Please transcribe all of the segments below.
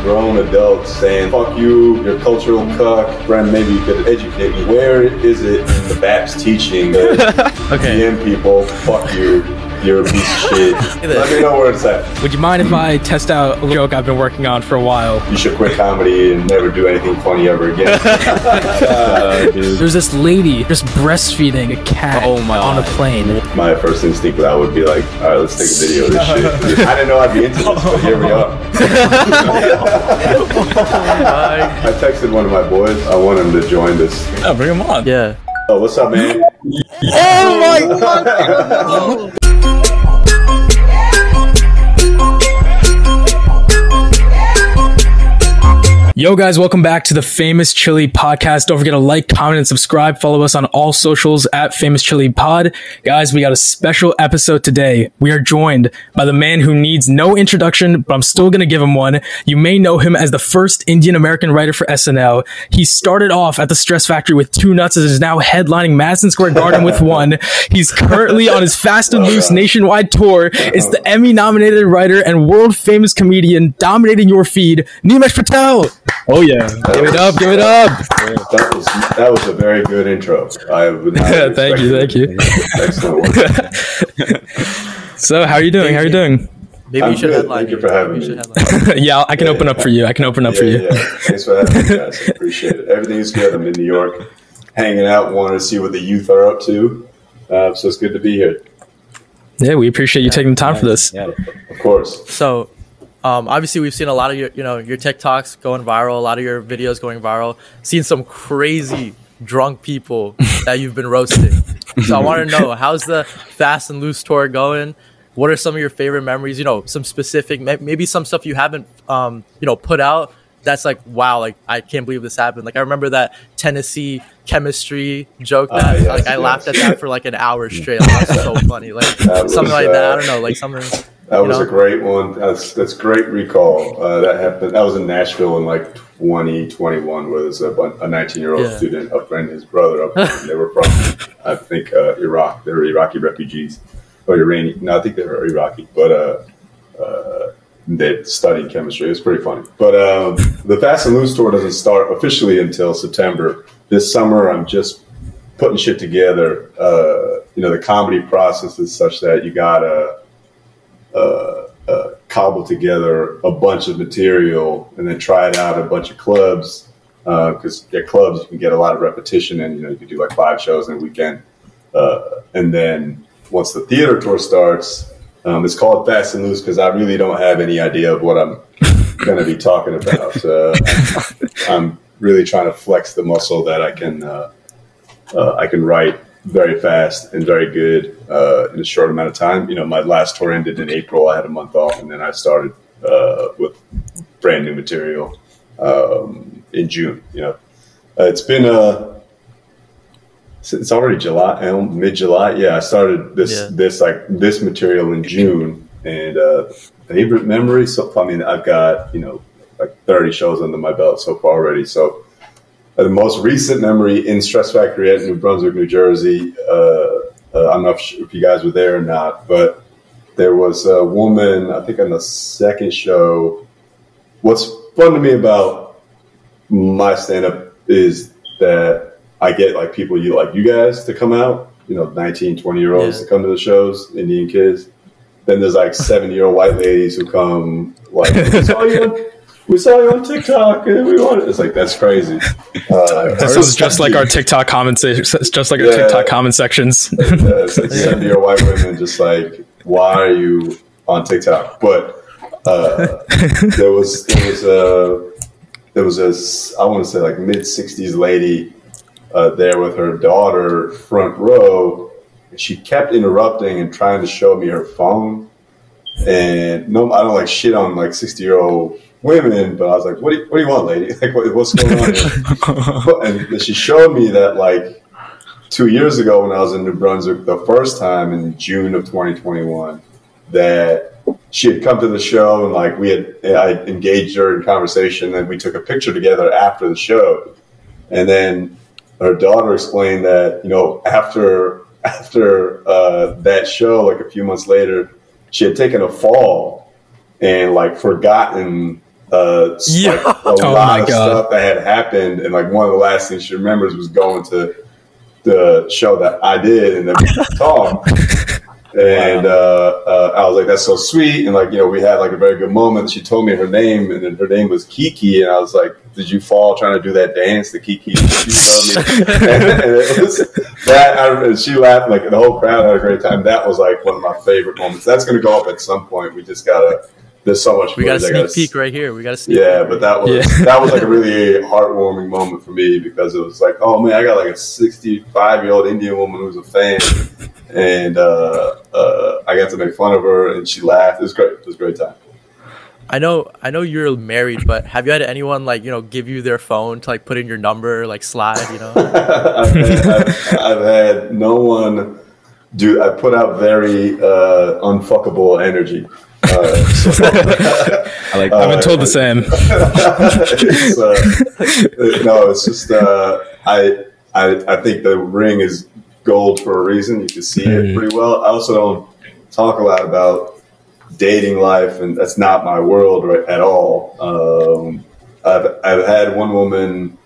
grown adults saying, fuck you, you're a cultural cuck. Brent, maybe you could educate me. Where is it in the BAP's teaching that Okay. DM people, fuck you, you're a piece of shit? Let me know where it's at. Would you mind if I test out a joke I've been working on for a while? You should quit comedy and never do anything funny ever again. There's this lady just breastfeeding a cat on a plane. My first instinct that would be like, all right, let's take a video of this shit. I didn't know I'd be into this, but here we are. I texted one of my boys. I want him to join this. Oh, bring him on. Yeah. Oh, what's up, man? Oh my god! Yo guys, welcome back to the Famous Chili Podcast. Don't forget to like, comment, and subscribe. Follow us on all socials at Famous Chili Pod. Guys, we got a special episode today. We are joined by the man who needs no introduction, but I'm still going to give him one. You may know him as the first Indian American writer for SNL. He started off at the Stress Factory with 2 nuts and is now headlining Madison Square Garden with 1. He's currently on his Fast and Loose nationwide tour. It's the Emmy-nominated writer and world-famous comedian dominating your feed, Nimesh Patel. Oh yeah. Give it up, give it up. That was a very good intro. I would not have Thank you. Excellent work. So, how are you doing? Maybe I'm you should good. headline. Thank you for having me. Yeah, I can open up for you. Yeah. Thanks for having me, guys. I appreciate it. Everything's good. I'm in New York, hanging out, wanting to see what the youth are up to. So it's good to be here. Yeah, we appreciate you taking the time for this. Yeah. Of course. So, obviously, we've seen a lot of your TikToks going viral, a lot of your videos going viral. Seen some crazy drunk people that you've been roasting. So I want to know, how's the Fast and Loose tour going? What are some of your favorite memories? You know, some specific, maybe some stuff you haven't, put out. That's like, wow, like I can't believe this happened. Like I remember that Tennessee chemistry joke that I laughed at that for like an hour straight. Like, that's so funny. Like something like that. I don't know, like something. That was a great one. That's great recall. That happened. That was in Nashville in like 2021, where there's a 19-year-old student up and his brother up. And they were from, I think, Iraq. They were Iraqi refugees, or Iranian. No, I think they were Iraqi, but they studied chemistry. It was pretty funny. But the Fast and Loose tour doesn't start officially until September. This summer, I'm just putting shit together. The comedy process is such that you gotta cobble together a bunch of material and then try it out at a bunch of clubs, because at clubs you can get a lot of repetition, and you can do like 5 shows in a weekend, and then once the theater tour starts, it's called Fast and Loose because I really don't have any idea of what I'm going to be talking about. I'm really trying to flex the muscle that I can write very fast and very good in a short amount of time. My last tour ended in April. I had a month off, and then I started with brand new material in June. It's been it's already July, mid-July. Yeah, I started this material in June, and favorite memory. So I mean, I've got like 30 shows under my belt so far already. So. The most recent memory in Stress Factory at New Brunswick, New Jersey. I'm not sure if you guys were there or not, but there was a woman, I think on the second show. What's fun to me about my stand-up is that I get like people like you guys to come out, 19, 20-year-olds to come to the shows, Indian kids. Then there's like 70-year-old white ladies who come like, we saw you on TikTok and we want it. It's like, that's crazy. That sounds just like our TikTok comments. It's just like our TikTok comment sections. It's like 70-year-old white women just like, why are you on TikTok? But there was a, I want to say like mid-60s lady there with her daughter front row. And she kept interrupting and trying to show me her phone. And no, I don't like shit on like 60-year-old women, but I was like, what do you want, lady? Like, what's going on here? And she showed me that like 2 years ago when I was in New Brunswick the first time in June of 2021, that she had come to the show and like I engaged her in conversation, and we took a picture together after the show. And then her daughter explained that, after that show, like a few months later, she had taken a fall and like forgotten like a lot of stuff that had happened, and like one of the last things she remembers was going to the show that I did, and then we talked. And I was like, "That's so sweet," and like, you know, we had like a very good moment. She told me her name, and then her name was Kiki, and I was like, "Did you fall trying to do that dance, the Kiki?" She told me, and it was that. And she laughed, like the whole crowd had a great time. That was like one of my favorite moments. That's going to go up at some point. We just gotta. There's so much. We got a sneak peek right here. We got a sneak. Yeah, but that was like a really heartwarming moment for me because it was like, oh man, I got like a 65-year-old Indian woman who's a fan, and I got to make fun of her, and she laughed. It was great. It was a great time. I know you're married, but have you had anyone like, you know, give you their phone to like put in your number, like slide, you know? I've had no one do. I put out very unfuckable energy. I've been told the same. It's just I think the ring is gold for a reason. You can see it pretty well. I also don't talk a lot about dating life, and that's not my world at all. I've had one woman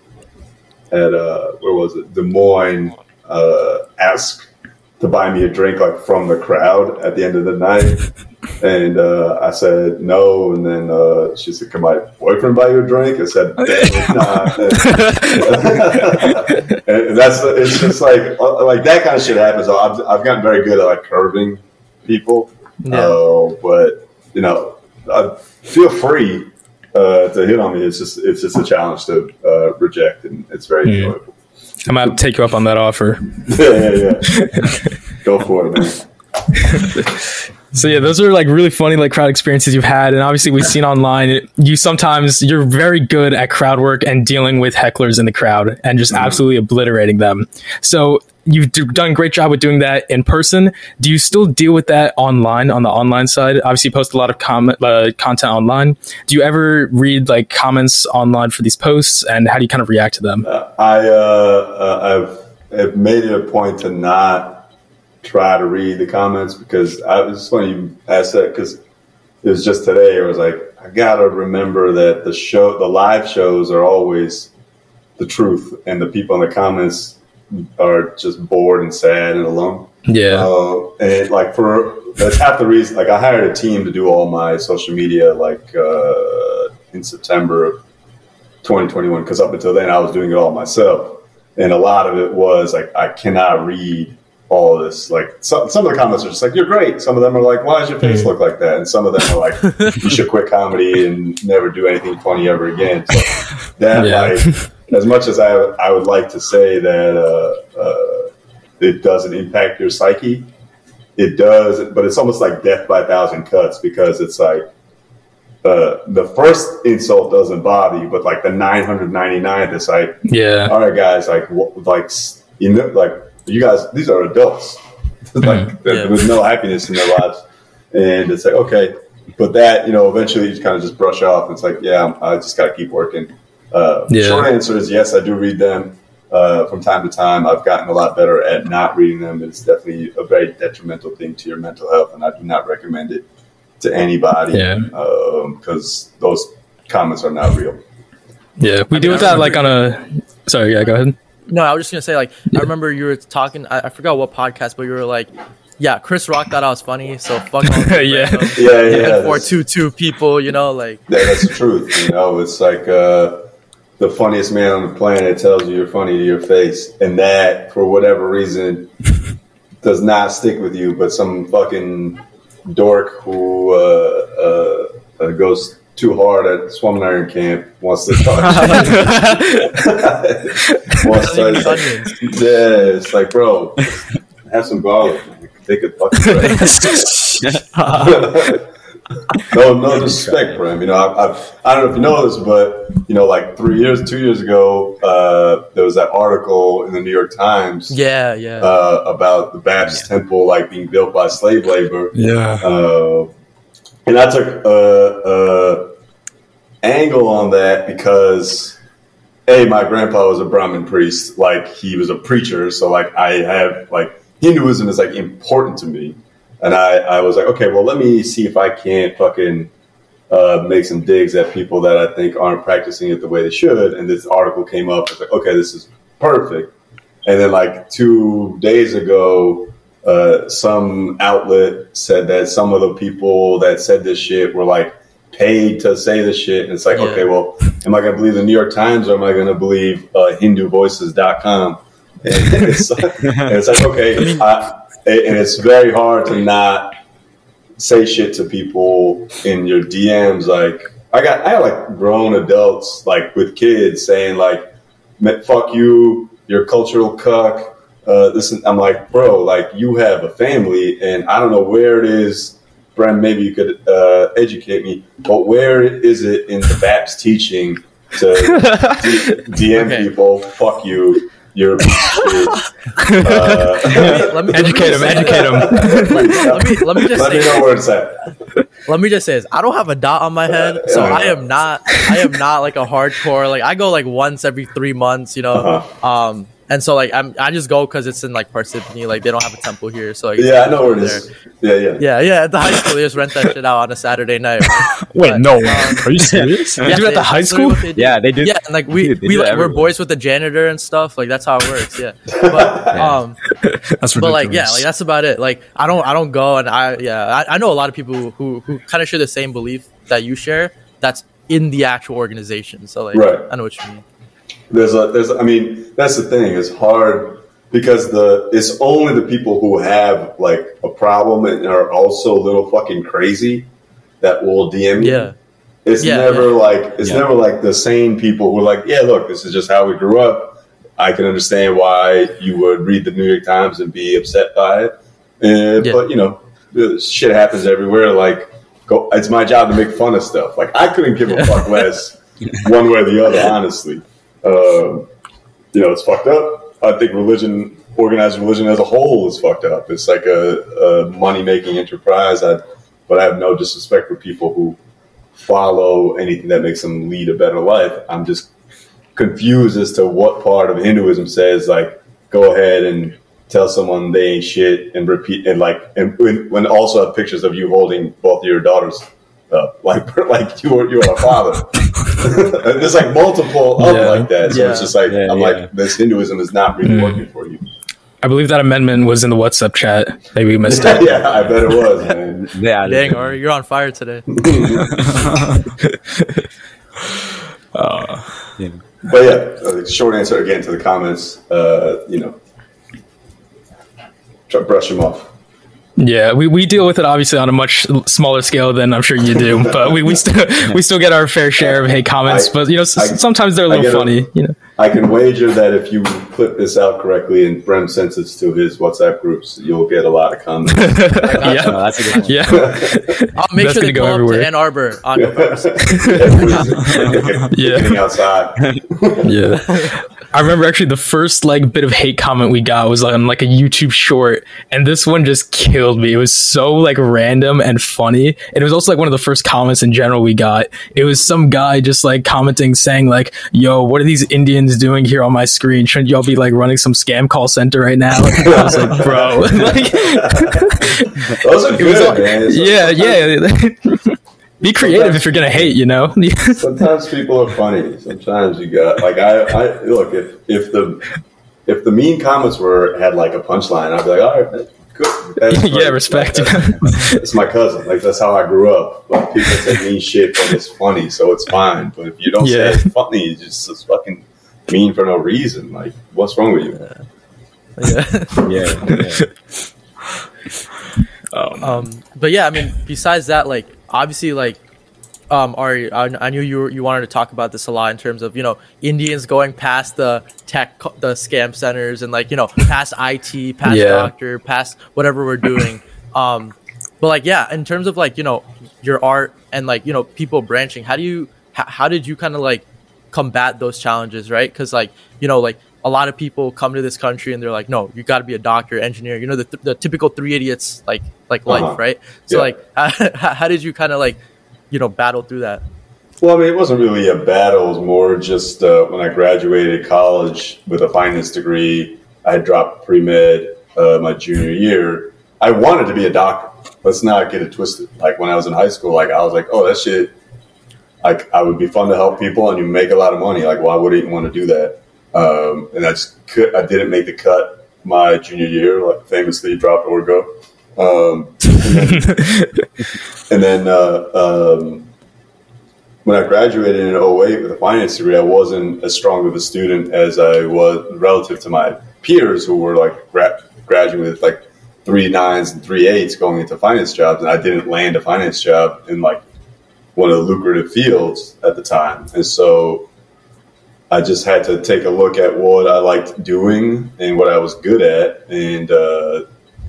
at where was it, Des Moines, ask to buy me a drink like from the crowd at the end of the night. And I said no, and then she said, "Can my boyfriend buy you a drink?" I said, "Definitely not." And it's just like that kind of shit happens. I've gotten very good at like curving people, but you know, feel free to hit on me. It's just a challenge to reject, and it's very enjoyable. I'm gonna have to take you up on that offer. Yeah. Go for it, man. So yeah, those are like really funny like crowd experiences you've had, and obviously we've seen online you're very good at crowd work and dealing with hecklers in the crowd and just absolutely obliterating them. So you've done a great job with doing that in person. Do you still deal with that online on the online side? Obviously you post a lot of content online. Do you ever read like comments online for these posts, and how do you kind of react to them? I've made it a point to not try to read the comments because it's funny you asked that because it was just today. It was like, I gotta remember that the live shows are always the truth, and the people in the comments are just bored and sad and alone. Yeah. And like that's half the reason. Like I hired a team to do all my social media like in September of 2021 because up until then I was doing it all myself, and a lot of it was like I cannot read all of this. Like some of the comments are just like, "You're great." Some of them are like, "Why does your face look like that?" And some of them are like, "You should quit comedy and never do anything funny ever again." So that like, as much as I would like to say that it doesn't impact your psyche, it does. But it's almost like death by a thousand cuts because it's like the first insult doesn't bother you, but like the 999th, it's like, all right, guys, like you know, like. You guys, these are adults. Like there's no happiness in their lives, and it's like, okay, but that, you know, eventually you kind of just brush off. It's like, I just got to keep working. Short answer is yes, I do read them from time to time. I've gotten a lot better at not reading them. It's definitely a very detrimental thing to your mental health, and I do not recommend it to anybody because those comments are not real. Yeah, we deal with that like on a. Sorry, go ahead. No, I was just gonna say, like, I remember you were talking. I forgot what podcast, but you were like, "Yeah, Chris Rock thought I was funny, so fuck all." Yeah. 422 people, you know, like. Yeah, that's the truth. You know, it's like the funniest man on the planet tells you you're funny to your face, and that for whatever reason does not stick with you. But some fucking dork who goes too hard at Swim Iron Camp wants to talk. It's like, bro, have some garlic. Take a fucking break. No disrespect for him. You know, I don't know if you know this, but you know, like 2 years ago, there was that article in the New York Times. About the Baptist temple like being built by slave labor. And I took angle on that because my grandpa was a Brahmin priest, like he was a preacher, so like I have like Hinduism is like important to me, and I was like, okay, well let me see if I can't fucking make some digs at people that I think aren't practicing it the way they should. And this article came up. It's like, okay, this is perfect. And then like 2 days ago, some outlet said that some of the people that said this shit were like paid to say this shit. And it's like, okay, well, am I going to believe the New York Times or am I going to believe HinduVoices.com? And it's like, okay. And it's very hard to not say shit to people in your DMs. Like I got like grown adults like with kids saying like, fuck you, you're a cultural cuck. I'm like, bro, like you have a family and I don't know where it is. Bren, maybe you could educate me, but where is it in the BAPS teaching to DM people, fuck you, you're a piece of shit. Let me educate him. Let me just let me know where it's at. Let me just say this. I don't have a dot on my head, so I am not like a hardcore, like I go like once every 3 months, you know. And so like I just go because it's in like Parsippany, like they don't have a temple here, so like, I know where it is. Yeah. At the high school they just rent that shit out on a Saturday night. Wait, no, are you serious? Yeah, you at the high school? Yeah, they do. Yeah, and like we're boys with the janitor and stuff. Like that's how it works. Yeah, but that's ridiculous. But like like that's about it. Like I don't go, and I know a lot of people who kind of share the same belief that you share. That's in the actual organization. So like I know what you mean. I mean, that's the thing. It's hard because it's only the people who have like a problem and are also a little fucking crazy that will DM you. Yeah. It's never like the sane people who are like, yeah, look, this is just how we grew up. I can understand why you would read the New York Times and be upset by it. But you know, shit happens everywhere. Like, it's my job to make fun of stuff. Like, I couldn't give a fuck less one way or the other, honestly. You know, it's fucked up. I think organized religion as a whole is fucked up. It's like a money-making enterprise. But I have no disrespect for people who follow anything that makes them lead a better life. I'm just confused as to what part of Hinduism says, like, go ahead and tell someone they ain't shit and repeat, and when also have pictures of you holding both of your daughters like you are a father. There's like multiple of like that. So it's just like, like, this Hinduism is not really working for you. I believe that amendment was in the WhatsApp chat. Maybe we missed it. Yeah, I bet it was, man. Dang, Ari, you're on fire today. But yeah, short answer again to the comments, you know, try to brush them off. Yeah, we deal with it obviously on a much smaller scale than I'm sure you do, but we still get our fair share of hate comments. But you know, sometimes they're a little funny. You know, I can wager that if you clip this out correctly and Brem sends it to his WhatsApp groups, you'll get a lot of comments. That's a good one. Yeah, I'll make sure they go up to Ann Arbor on November 6th. Getting outside. Yeah. I remember actually the first like bit of hate comment we got was on like a YouTube short, and this one just killed me. It was so like random and funny. And it was also like one of the first comments in general we got. It was some guy just like commenting saying like, yo, what are these Indians doing here on my screen? Shouldn't y'all be like running some scam call center right now? I was like, bro. Like, those are good, man. Yeah. Be creative if you're gonna hate, you know. Sometimes people are funny. Sometimes you got like I look, if the mean comments had like a punchline, I'd be like, all right, good. Yeah, respect. It's my cousin. Like that's how I grew up. Like people say mean shit, but it's funny, so it's fine. But if you don't say it's funny, it's fucking mean for no reason. Like, what's wrong with you? Yeah. But yeah, I mean, besides that, like, obviously, like, Ari, I knew you wanted to talk about this a lot in terms of, you know, Indians going past the scam centers and, like, you know, past IT, past doctor, past whatever we're doing. But like, yeah, in terms of like, you know, your art and like, you know, people branching, how did you kind of like combat those challenges, right? Because like, you know, like a lot of people come to this country and they're like, no, you got to be a doctor, engineer, you know, the typical three idiots like life, right? So like, how did you kind of like, you know, battle through that? Well, I mean, it wasn't really a battle. It was more just when I graduated college with a finance degree, I had dropped pre-med my junior year. I wanted to be a doctor. Let's not get it twisted. Like when I was in high school, like I was like, oh, that shit like I would be fun to help people, and you make a lot of money. Like, why wouldn't you want to do that? And I didn't make the cut my junior year, like famously dropped or go. And then when I graduated in 2008 with a finance degree, I wasn't as strong of a student as I was relative to my peers who were like graduating with like 3 9s and 3 8s going into finance jobs. And I didn't land a finance job in like one of the lucrative fields at the time. And so I just had to take a look at what I liked doing and what I was good at. And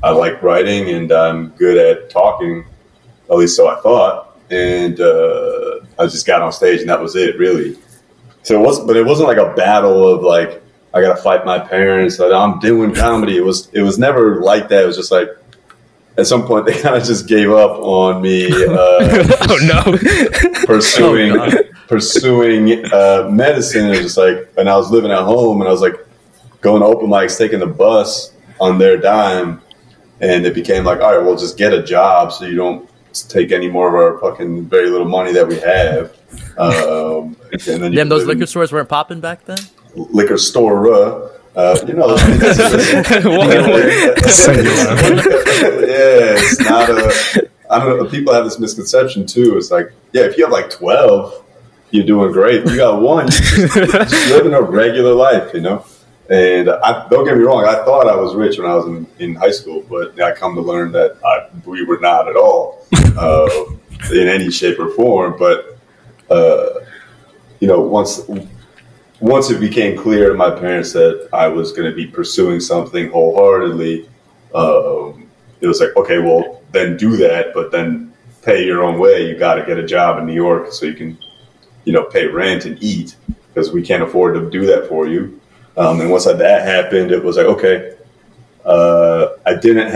I like writing and I'm good at talking, at least so I thought. And I just got on stage and that was it, really. So it wasn't like a battle of like, I got to fight my parents, like, I'm doing comedy. It was never like that. It was just like, at some point they kind of just gave up on me pursuing medicine. It was just like, and I was living at home and I was like going to open mics, taking the bus on their dime. And it became like, all right, well, just get a job so you don't take any more of our fucking very little money that we have. And then those liquor stores weren't popping back then? Liquor store, you know. It's not I don't know. People have this misconception too. It's like, yeah, if you have like 12, you're doing great. If you got one, you're just living a regular life, you know. And don't get me wrong, I thought I was rich when I was in high school, but I come to learn that we were not at all in any shape or form. But you know, once it became clear to my parents that I was going to be pursuing something wholeheartedly, it was like, okay, well, then do that, but then pay your own way. You got to get a job in New York so you can, you know, pay rent and eat, because we can't afford to do that for you. And once that happened, it was like, okay, I didn't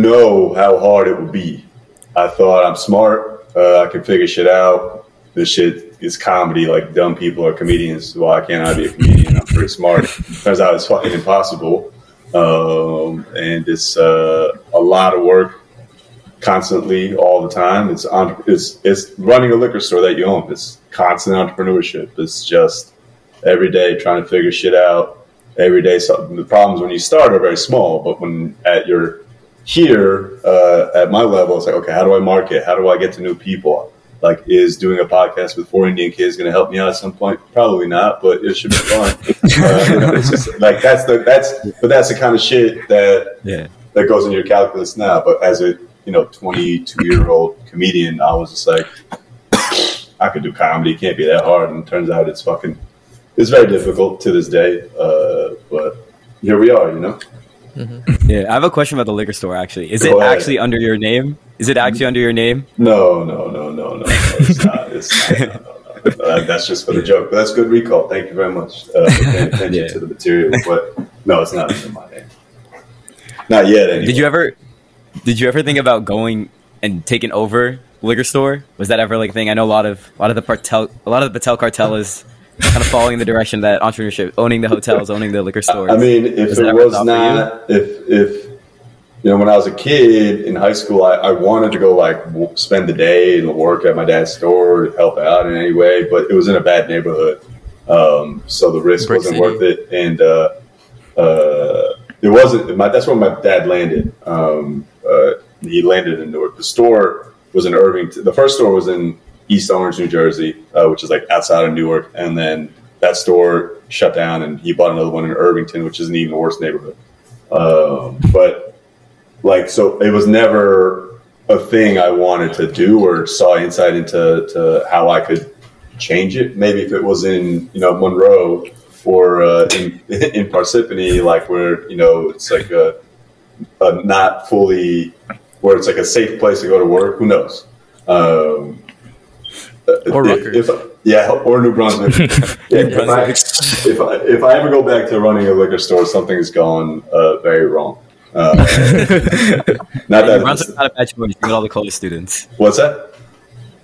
know how hard it would be. I thought I'm smart. I can figure shit out. This shit is comedy. Like, dumb people are comedians. Why can't I be a comedian? I'm pretty smart. Turns out it's fucking impossible. And it's a lot of work constantly all the time. It's running a liquor store that you own. It's constant entrepreneurship. It's just every day trying to figure shit out. Every day, the problems when you start are very small, but when at my level, it's like, okay, how do I market? How do I get to new people? Like, is doing a podcast with 4 Indian kids going to help me out at some point? Probably not, but it should be fun. You know, it's just like that's the kind of shit that goes in your calculus now. But as a 22-year-old comedian, I was just like, I could do comedy. It can't be that hard. And it turns out it's very difficult to this day. But here we are, you know. Mm-hmm. Yeah, I have a question about the liquor store. Actually, is it actually under your name? Is it actually under your name? No. It's not. No. That's just for the joke. But that's good recall. Thank you very much for paying attention to the material. But no, it's not under my name. Not yet. Anyway. Did you ever think about going and taking over liquor store? Was that ever like a thing? I know a lot of the Patel cartel is kind of following the direction that entrepreneurship, owning the hotels, owning the liquor stores. I mean, if when I was a kid in high school, I wanted to go like spend the day and work at my dad's store, help out in any way, but it was in a bad neighborhood, so the risk wasn't worth it, and it wasn't. That's where my dad landed. He landed in Newark. The store was in Irvington. The first store was in East Orange, New Jersey, which is like outside of Newark, and then that store shut down, and he bought another one in Irvington, which is an even worse neighborhood. But like, so it was never a thing I wanted to do or saw insight into how I could change it. Maybe if it was in Monroe or in Parsippany, like where it's like a not fully where it's like a safe place to go to work. Who knows? Or Rutgers. Or New Brunswick. If I ever go back to running a liquor store, something has gone very wrong. Not that New Brunswick's not a bad choice. You get all the college students. What's that?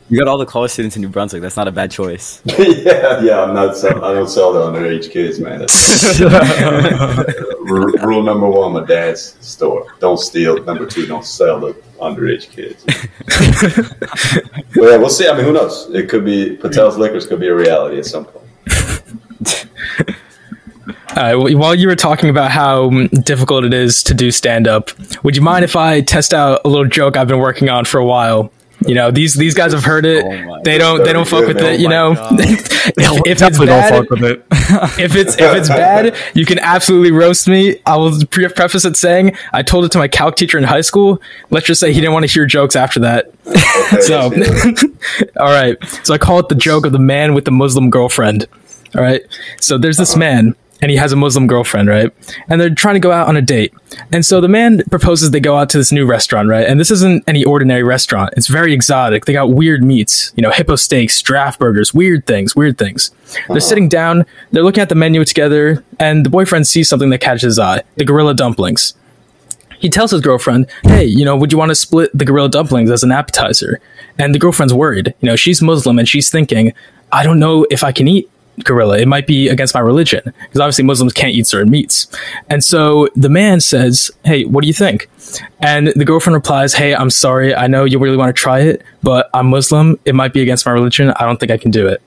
You got all the college students in New Brunswick. That's not a bad choice. yeah. I don't sell to underage kids, man. Rule number one, my dad's store: don't steal. Number two, don't sell to underage kids. But yeah, we'll see. I mean, who knows? It could be Patel's Liquors could be a reality at some point. While you were talking about how difficult it is to do stand-up, would you mind if I test out a little joke I've been working on for a while? You know, these guys have heard it. They don't fuck with it. You know, if it's bad, don't fuck with it. if it's bad, you can absolutely roast me. I will preface it saying I told it to my calc teacher in high school. Let's just say he didn't want to hear jokes after that. Okay, So, all right. So I call it the joke of the man with the Muslim girlfriend. All right. So there's this man, and he has a Muslim girlfriend, right? And they're trying to go out on a date. And so the man proposes they go out to this new restaurant, right? And this isn't any ordinary restaurant. It's very exotic. They got weird meats, you know, hippo steaks, draft burgers, weird things. They're sitting down, they're looking at the menu together, and the boyfriend sees something that catches his eye, the gorilla dumplings. He tells his girlfriend, hey, you know, would you want to split the gorilla dumplings as an appetizer? And the girlfriend's worried. You know, she's Muslim, and she's thinking, I don't know if I can eat gorilla. It might be against my religion, because obviously Muslims can't eat certain meats. And so the man says, hey, what do you think? And the girlfriend replies, hey, I'm sorry, I know you really want to try it, but I'm Muslim, it might be against my religion, I don't think I can do it.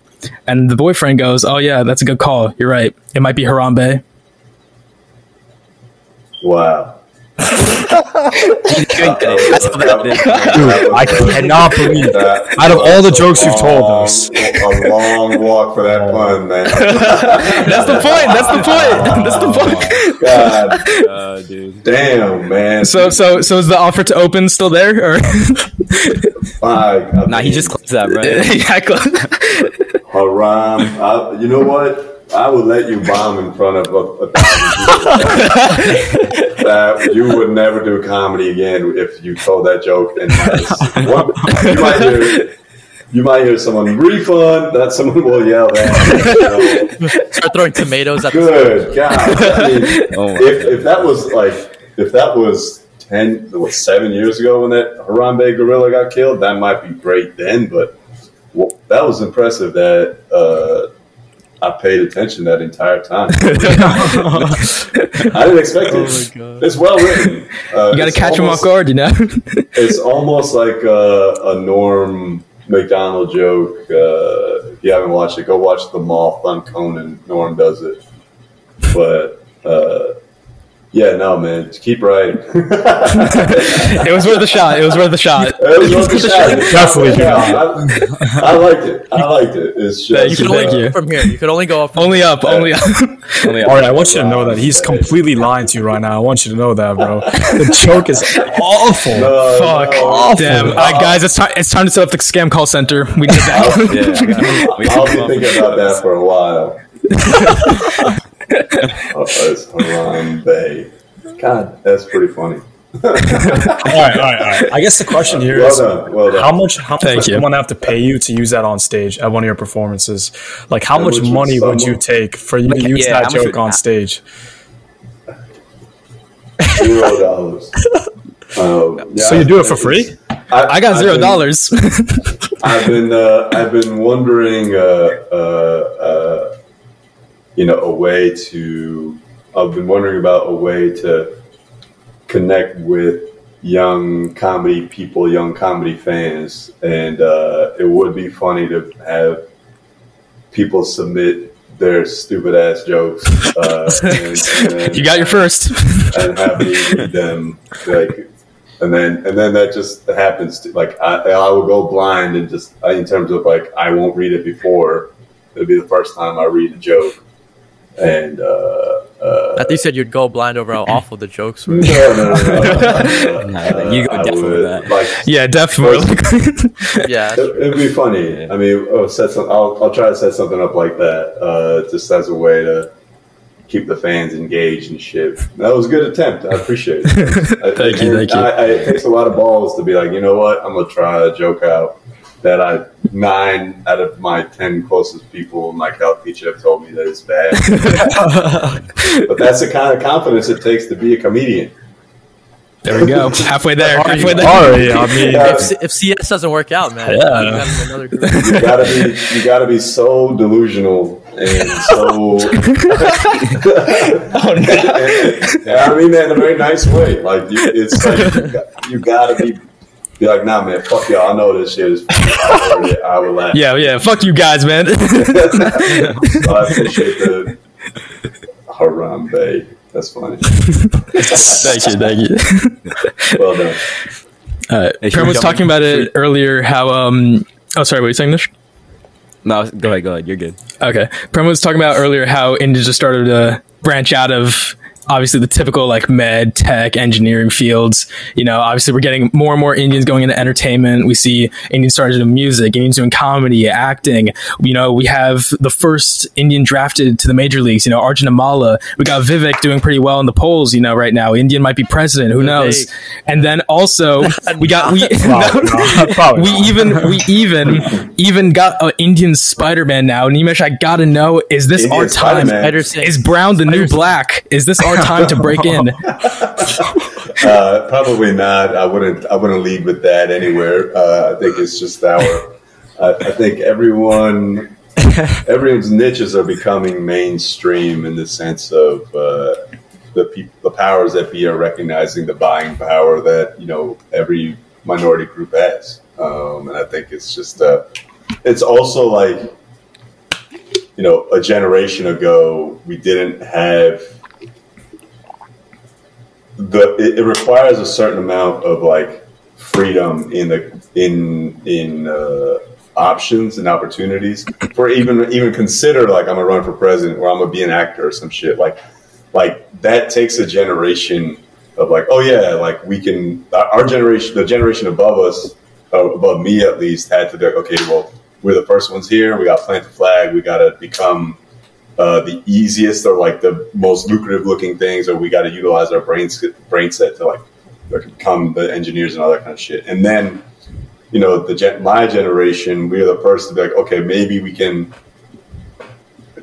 And the boyfriend goes, oh yeah, that's a good call, you're right, it might be Harambe. Wow. Dude, I cannot believe that. Out of all the jokes you've told us, a long walk for that pun, man. That's the point. God, dude. Damn, man. So is the offer to open still there, or? Nah, he just closed that, right? Haram. You know what? I would let you bomb in front of a thousand people. That you would never do comedy again if you told that joke. And you might hear someone refund. That someone will yell that. You know. Start throwing tomatoes at Good God! I mean, if that was 7 years ago when that Harambe gorilla got killed, that might be great then. But that was impressive that. I paid attention that entire time. I didn't expect it. It's well written. You got to catch them off guard, you know? It's almost like a Norm Macdonald joke. If you haven't watched it, go watch The Moth on Conan. Norm does it. But yeah, no, man, just keep writing. It was worth a shot. Definitely. I liked it. It's just from here. You could only go up. Only up. All right, I want you to know that he's completely lying to you right now. I want you to know that, bro. The joke is awful. Fuck. Awful. Damn. All right, guys, it's time to set up the scam call center. We did that. I'll be thinking about that for a while. It's Harambe. God, that's pretty funny. All right. I guess the question here is, well done. how much would someone have to pay you to use that on stage at one of your performances? Like, how much money would you take for you to use that joke on stage? $0. So you do it for free? I got $0. I've been wondering, I've been wondering about a way to connect with young comedy people, young comedy fans, and it would be funny to have people submit their stupid ass jokes. And you got your first, and have me read them, and then that just happens to I will go blind and just in terms of I won't read it before. It'll be the first time I read a joke. And I think you said you'd go blind over how awful the jokes were. No. You go definitely with that. Yeah, definitely. Yeah, it'd be funny. Yeah. I mean, I'll try to set something up like that, just as a way to keep the fans engaged and shit. That was a good attempt. I appreciate it. Thank you. It takes a lot of balls to be like, you know what? I'm gonna try a joke out that 9 out of my 10 closest people, my calc teacher, have told me that it's bad. But that's the kind of confidence it takes to be a comedian. There we go. Halfway there. Halfway there. Sorry, I mean, If CS doesn't work out, man, Yeah. you got another group. You gotta be so delusional and so. Oh, no. I mean that in a very nice way. Like it's like you gotta be like, nah, man, fuck y'all. I know this shit is. I will laugh. Yeah. Fuck you guys, man. So I appreciate the Harambe. That's funny. Thank you. Well done. Prem was talking about it earlier. How oh, sorry. What were you saying, Nish? No, go ahead. You're good. Okay. Prem was talking about earlier how India just started to branch out of obviously the typical like med, tech, engineering fields. You know, obviously we're getting more and more Indians going into entertainment. We see Indians starting doing music, Indians doing comedy, acting. You know, we have the first Indian drafted to the major leagues, you know, Arjun Amala. We got Vivek doing pretty well in the polls, you know, right now. Indian might be president, who knows? And then also we even got an Indian Spider-Man now. Nimesh, I gotta know, is this Indian our time? Spider-Man. Is Brown the new black? Is this our time to break in? Probably not. I wouldn't lead with that anywhere. I think it's just I think everyone's niches are becoming mainstream in the sense of the powers that be are recognizing the buying power that, you know, every minority group has, and I think it's just it's also like, you know, a generation ago we didn't have. It requires a certain amount of like freedom in options and opportunities for even consider like I'm gonna run for president or I'm gonna be an actor or some shit like that takes a generation of like, oh yeah, like we can, our generation, the generation above us, above me at least, had to be like, okay, well, we're the first ones here, we got to plant the flag, we got to become the easiest or like the most lucrative looking things, or we got to utilize our brain set to like become the engineers and all that kind of shit. And then, you know, my generation, we were the first to be like, okay, maybe we can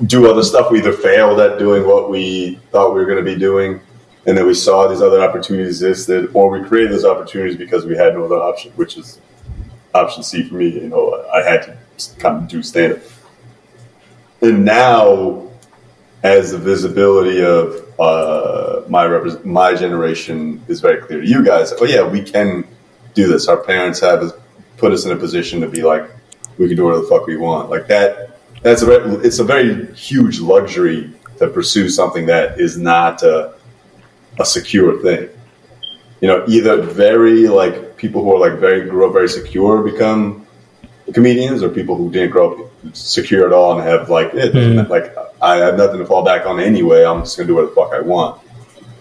do other stuff. We either failed at doing what we thought we were going to be doing, and then we saw these other opportunities existed, or we created those opportunities because we had no other option, which is option C for me. You know, I had to kind of do stand-up. And now, as the visibility of my generation is very clear to you guys, oh yeah, we can do this. Our parents have put us in a position to be like, we can do whatever the fuck we want. Like that. It's a very huge luxury to pursue something that is not a secure thing. You know, either very like people who are like grew up very secure become comedians, or people who didn't grow up secure at all and have like like I have nothing to fall back on anyway. I'm just gonna do whatever the fuck I want.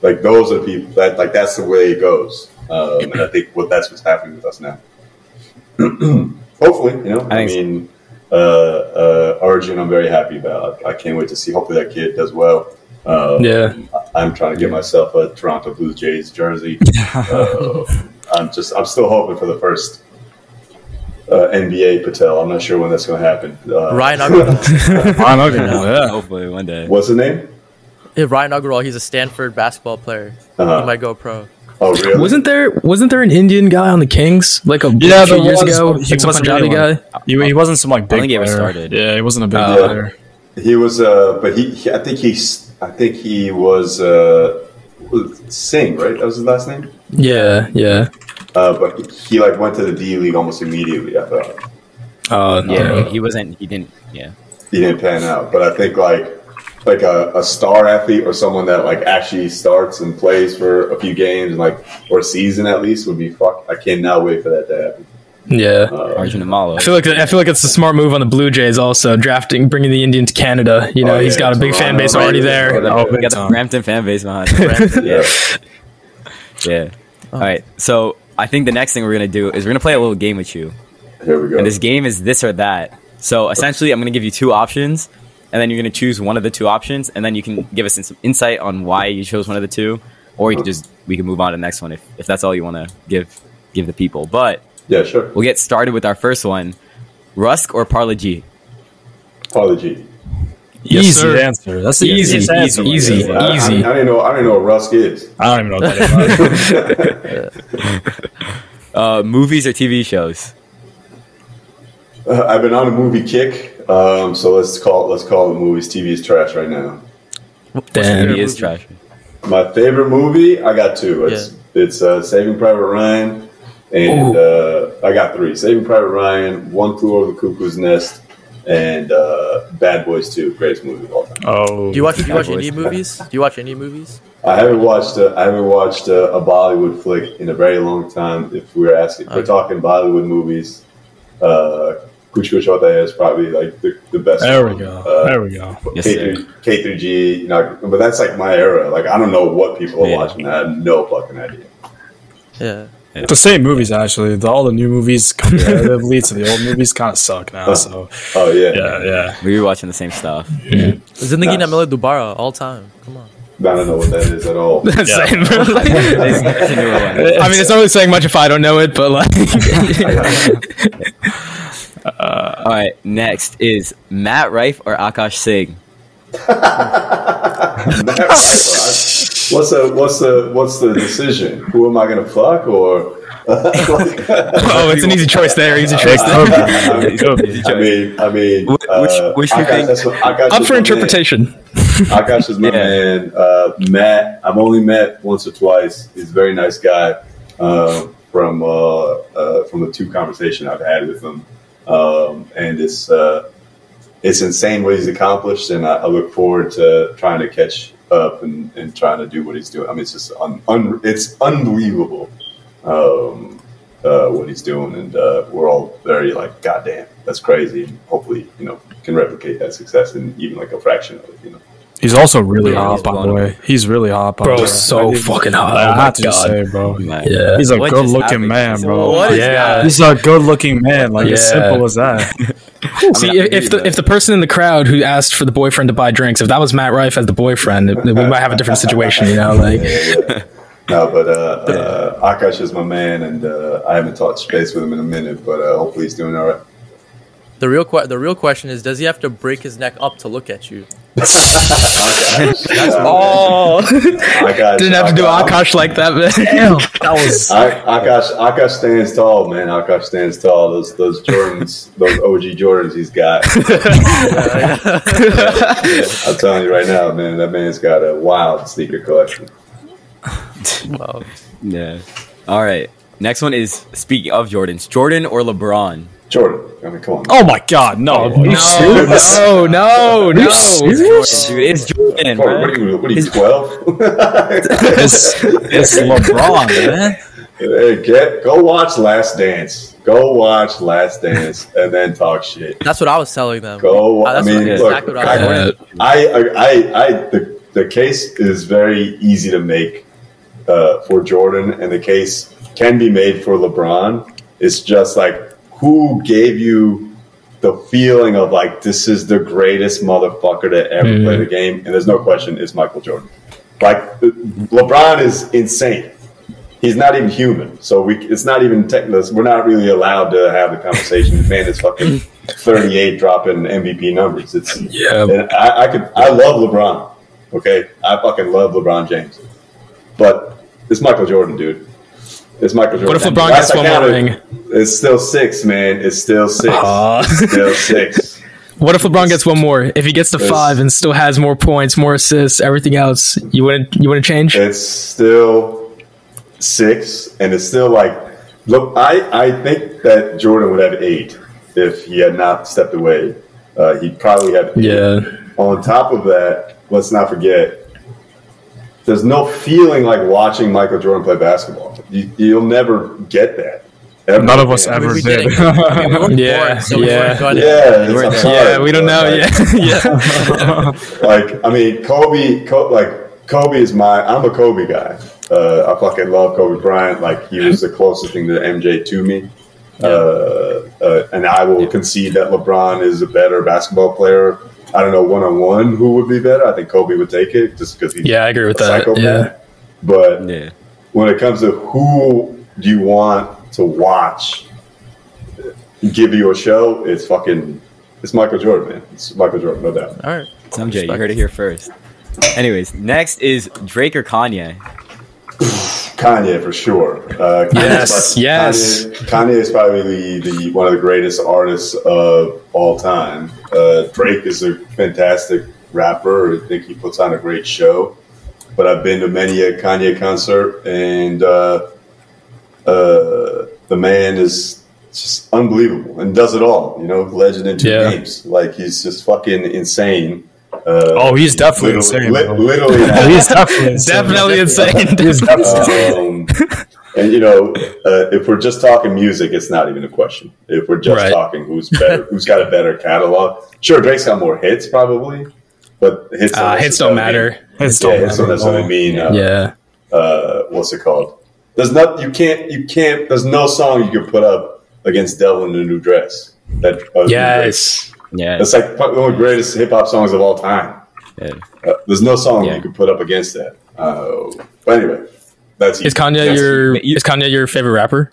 Like those are people that like that's the way it goes, and I think that's what's happening with us now. Hopefully, you know, I mean. Arjun, I'm very happy about. I can't wait to see. Hopefully, that kid does well. Yeah, I'm trying to get myself a Toronto Blue Jays jersey. I'm still hoping for the first NBA Patel. I'm not sure when that's going to happen. Ryan Agarwal. Yeah, hopefully one day. What's his name? Ryan Agarwal. He's a Stanford basketball player. He might go pro. Oh, really? Wasn't there an Indian guy on the Kings like a few years ago? Like some Punjabi guy. He wasn't some like big player. Started. Yeah, he wasn't a big player. He was, but I think he was Singh, right? That was his last name. Yeah. But he like went to the D League almost immediately. I thought. He wasn't. He didn't. Yeah. He didn't pan out, but I think like a star athlete or someone that like actually starts and plays for a few games and like or a season at least would be fuck. I cannot wait for that to happen. Yeah, Arjun Amala. I feel like it's a smart move on the Blue Jays also bringing the Indian to Canada. You know, he's got a big fan base already there. We got the Brampton fan base behind him. Yeah. All right, so I think the next thing we're gonna do is we're gonna play a little game with you. Here we go. And this game is this or that. So essentially, I'm gonna give you two options. And then you're going to choose one of the two options, and then you can give us some insight on why you chose one of the two, or we can move on to the next one if that's all you want to give the people. But yeah, sure. We'll get started with our first one: Rusk or Parle G? Parle G. Yes, Easy sir. answer. That's the Easy, easiest answer. easy, right there. easy. I don't know what Rusk is. I don't even know what that is. Movies or TV shows? I've been on a movie kick, so let's call it movies. TV is trash right now. Damn. TV is trash. My favorite movie, I got two. It's Saving Private Ryan, and I got three: Saving Private Ryan, One Flew Over the Cuckoo's Nest, and Bad Boys 2, greatest movie of all time. Oh, Do you watch any movies? Do you watch any movies? I haven't watched a Bollywood flick in a very long time. If we're talking Bollywood movies, Kuch Kuch Hota Hai is probably like the best. there we one. go. There we go. Yes, K3G, but that's like my era. Like I don't know what people are watching. I have no fucking idea. Yeah. The same movies actually. All the new movies comparatively to the old movies kind of suck now. So Oh yeah, yeah. We were watching the same stuff. Zindagi Na Nice. Mile Dubara all time. Come on. I don't know what that is at all. Same, bro. Like, It's a newer one. I mean, it's not really saying much if I don't know it, but like, All right, next is Matt Rife or Akash Singh. What's the decision? Who am I gonna fuck or? oh, it's an easy choice there. Easy choice there. I mean, Which you think? Akash Up is for my interpretation. Man. Akash is my man. Matt, I've only met once or twice. He's a very nice guy. From the two conversations I've had with him, and it's insane what he's accomplished, and I look forward to trying to catch up and trying to do what he's doing. I mean, it's just it's unbelievable what he's doing, and we're all very like, goddamn, that's crazy. And hopefully, can replicate that success in even like a fraction of it. He's also really Yeah, hot, he's by the one. way. He's really hot, by Bro, the way. so fucking hot. I Oh my have to just God. say, bro. Yeah. He's a What just good-looking happened? man, bro. What is Yeah. that? He's a good-looking man. Like, as Yeah. simple as that. See, if the person in the crowd who asked for the boyfriend to buy drinks, if that was Matt Rife as the boyfriend, we might have a different situation, Like, No, but Akash is my man, and I haven't talked space with him in a minute, but hopefully he's doing all right. The real question is, does he have to break his neck up to look at you? oh, Akash, didn't have to do Akash like that, man. That was... Akash stands tall, man. Akash stands tall. Those Jordans, those OG Jordans he's got. I'm telling you right now, man, that man's got a wild sneaker collection. Wow. Yeah. All right. Next one is, speaking of Jordans, Jordan or LeBron? Jordan, I mean, come on. Oh, my God. No. Are you serious? No. Serious? Dude, it's Jordan, Jordan, bro. what are you 12? It's LeBron, man. Hey, go watch Last Dance. Go watch Last Dance and then talk shit. That's what I was telling them. Go. That's I mean, exactly look, what I was the case is very easy to make for Jordan, and the case can be made for LeBron. It's just like, who gave you the feeling of like, this is the greatest motherfucker to ever play the game? And there's no question, it's Michael Jordan. Like, LeBron is insane. He's not even human. So it's not even technical. We're not really allowed to have the conversation. Man, it's fucking 38 dropping MVP numbers. And I love LeBron. Okay. I fucking love LeBron James. But it's Michael Jordan, dude. It's Michael Jordan. What if LeBron gets one more ring? It's still 6, man. It's still 6. It's still 6. What if LeBron gets one more? If he gets to 5 and still has more points, more assists, everything else, you wouldn't change? It's still 6, and it's still like, look, I think that Jordan would have 8 if he had not stepped away. He'd probably have 8. Yeah. On top of that, let's not forget, there's no feeling like watching Michael Jordan play basketball. You'll never get that. None of us ever We did. didn't. I mean, we weren't Yeah, born, so we yeah. weren't gonna. Yeah, it's hard, Yeah, we don't but, know. like, Yeah. Like, I mean, Kobe is I'm a Kobe guy. I fucking love Kobe Bryant. Like, he was the closest thing to MJ to me. And I will concede that LeBron is a better basketball player. I don't know one-on-one who would be better. I think Kobe would take it just because he's Yeah, I agree with a that. psychopath. Yeah. But Yeah. when it comes to who do you want to watch give you a show, it's Michael Jordan, man. It's Michael Jordan, no doubt. All right. Some J, you heard it here first. Anyways, next is Drake or Kanye. Kanye for sure. Yes. Kanye is probably the one of the greatest artists of all time. Drake is a fantastic rapper. I think he puts on a great show. But I've been to many a Kanye concert, and the man is just unbelievable and does it all. Legend in two games. Like, he's just fucking insane. He's definitely insane. Literally, he's definitely insane. And if we're just talking music, it's not even a question. If we're just talking who's better, who's got a better catalog, sure, Drake's got more hits probably, but hits don't matter. Hits don't necessarily mean. What's it called? There's not. You can't. There's no song you can put up against "Devil in a New Dress." Yes. Yeah, it's like one of the greatest hip hop songs of all time. Yeah. There's no song you can put up against that. But anyway, that's is Kanye your favorite rapper?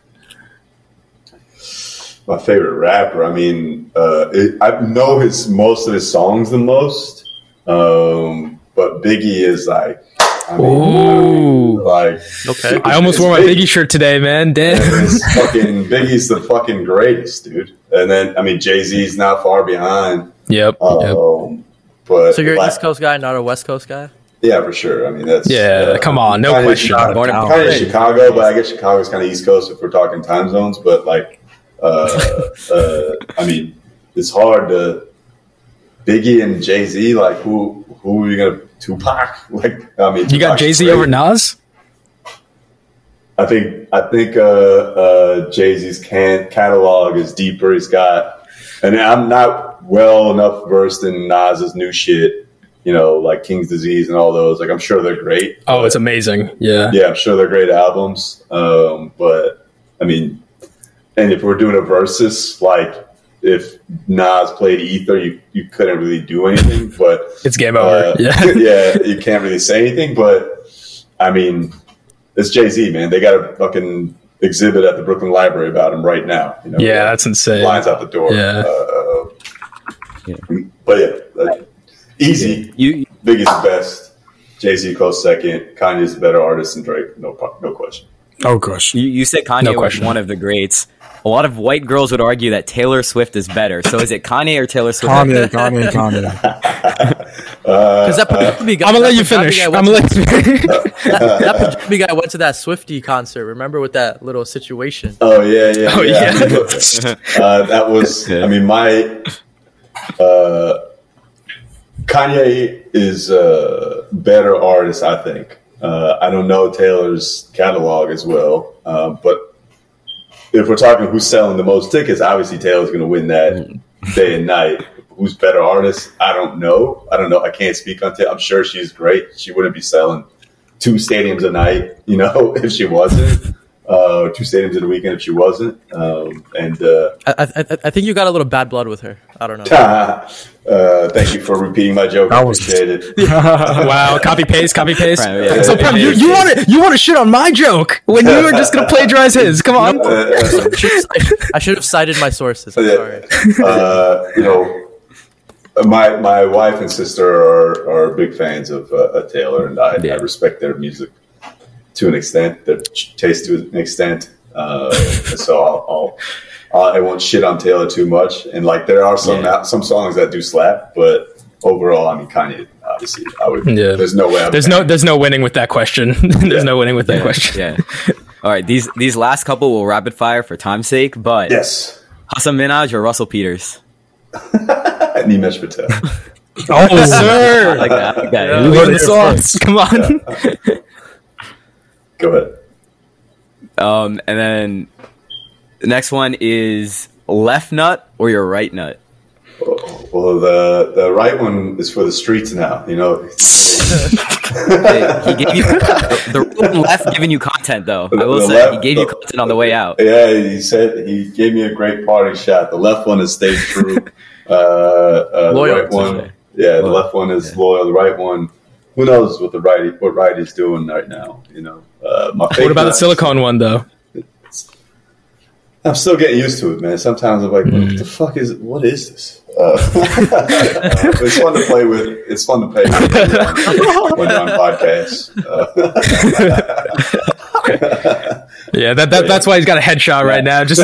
My favorite rapper. I mean, I know most of his songs the most, but Biggie is like. Okay. I almost wore my Biggie shirt today, man. Damn. Biggie's the fucking greatest, dude. And then, I mean, Jay-Z's not far behind. Yep. But so you're an East Coast guy, not a West Coast guy? Yeah, for sure. I mean, that's come on, no question. Kind of Chicago, but I guess Chicago's kind of East Coast if we're talking time zones. But like, I mean, it's hard to Biggie and Jay-Z. Like, who are you gonna? Tupac? Like, I mean, you got Jay-Z over Nas? I think Jay-Z's catalog is deeper. He's got, and I'm not well enough versed in Nas's new shit, like King's Disease and all those. Like, I'm sure they're great. Oh, it's amazing. Yeah. Yeah, I'm sure they're great albums. But I mean, and if we're doing a versus, like, if Nas played Ether, you couldn't really do anything, but it's game over. Yeah, you can't really say anything. But I mean, it's Jay-Z, man. They got a fucking exhibit at the Brooklyn Library about him right now. That's insane. Lines out the door. Yeah. But easy. Biggest the best. Jay-Z close second. Kanye's the better artist than Drake. No question. Oh gosh. You said Kanye was one of the greats. A lot of white girls would argue that Taylor Swift is better. So is it Kanye or Taylor Swift? Kanye. Because that Punjabi guy. I'm gonna let you finish. That Punjabi guy went to that Swiftie concert. Remember, with that little situation. Oh yeah. That was. I mean, Kanye is a better artist, I think. I don't know Taylor's catalog as well, but if we're talking who's selling the most tickets, obviously Taylor's going to win that day and night. Who's better artist? I don't know. I can't speak on Taylor. I'm sure she's great. She wouldn't be selling 2 stadiums a night, if she wasn't. 2 stadiums in a weekend if she wasn't. I think you got a little bad blood with her. I don't know. Thank you for repeating my joke. I appreciate it. Wow, copy paste. Right, So Prem, you want to shit on my joke when you were just gonna plagiarize his? Come on. I should have cited my sources. I'm sorry. My wife and sister are big fans of Taylor, and I respect their music to an extent, their taste to an extent. So I won't shit on Taylor too much. And like, there are some songs that do slap, but overall, I mean, Kanye, obviously, I would. Yeah. There's no way. There's no winning with that question. There's no winning with that question. Yeah. All right. These last couple will rapid fire for time's sake, but yes, Hassan Minhaj or Russell Peters? Nimesh Patel. Oh, sir. I like that. Okay. You heard the sauce. Come on. Go ahead. And then the next one is left nut or your right nut? Well, the right one is for the streets now. He gave you the left giving you content though. I will say he gave you content on the way out. Yeah, he said he gave me a great party shot. The left one is stay true. The right one, the left one is loyal. The right one, who knows what righty's doing right now? My what about the silicone one though? I'm still getting used to it, man. Sometimes I'm like, what is this? It's fun to play with. It's fun to play with when you're on podcasts. Yeah, that's why he's got a headshot right now. Just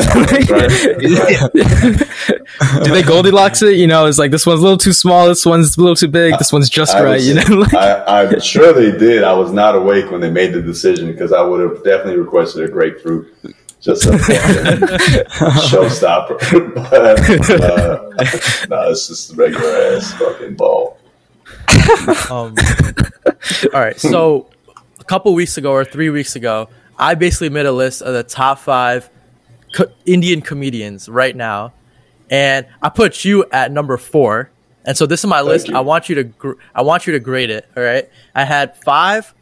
do they Goldilocks it? You know, it's like this one's a little too small, this one's a little too big, this one's just right. You know, like, I'm sure they did. I was not awake when they made the decision because I would have definitely requested a grapefruit. Just a showstopper. But no, it's just a regular ass fucking ball. All right, so a couple weeks ago or 3 weeks ago, I basically made a list of the top 5 Indian comedians right now, and I put you at number 4. And so this is my list. You. I want you to grade it. All right. I had 5.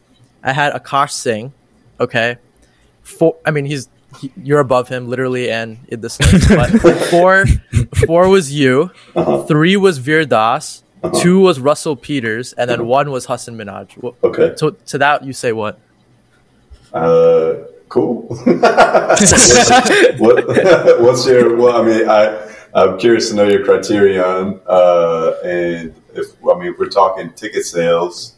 I had Akash Singh. Okay. 4. I mean, you're above him literally and in this list. But 4 was you. 3 was Veer Das. 2 was Russell Peters, and then 1 was Hasan Minhaj. Okay. So to that you say what? Cool. What's your? Well, I mean, I'm curious to know your criterion, and if we're talking ticket sales,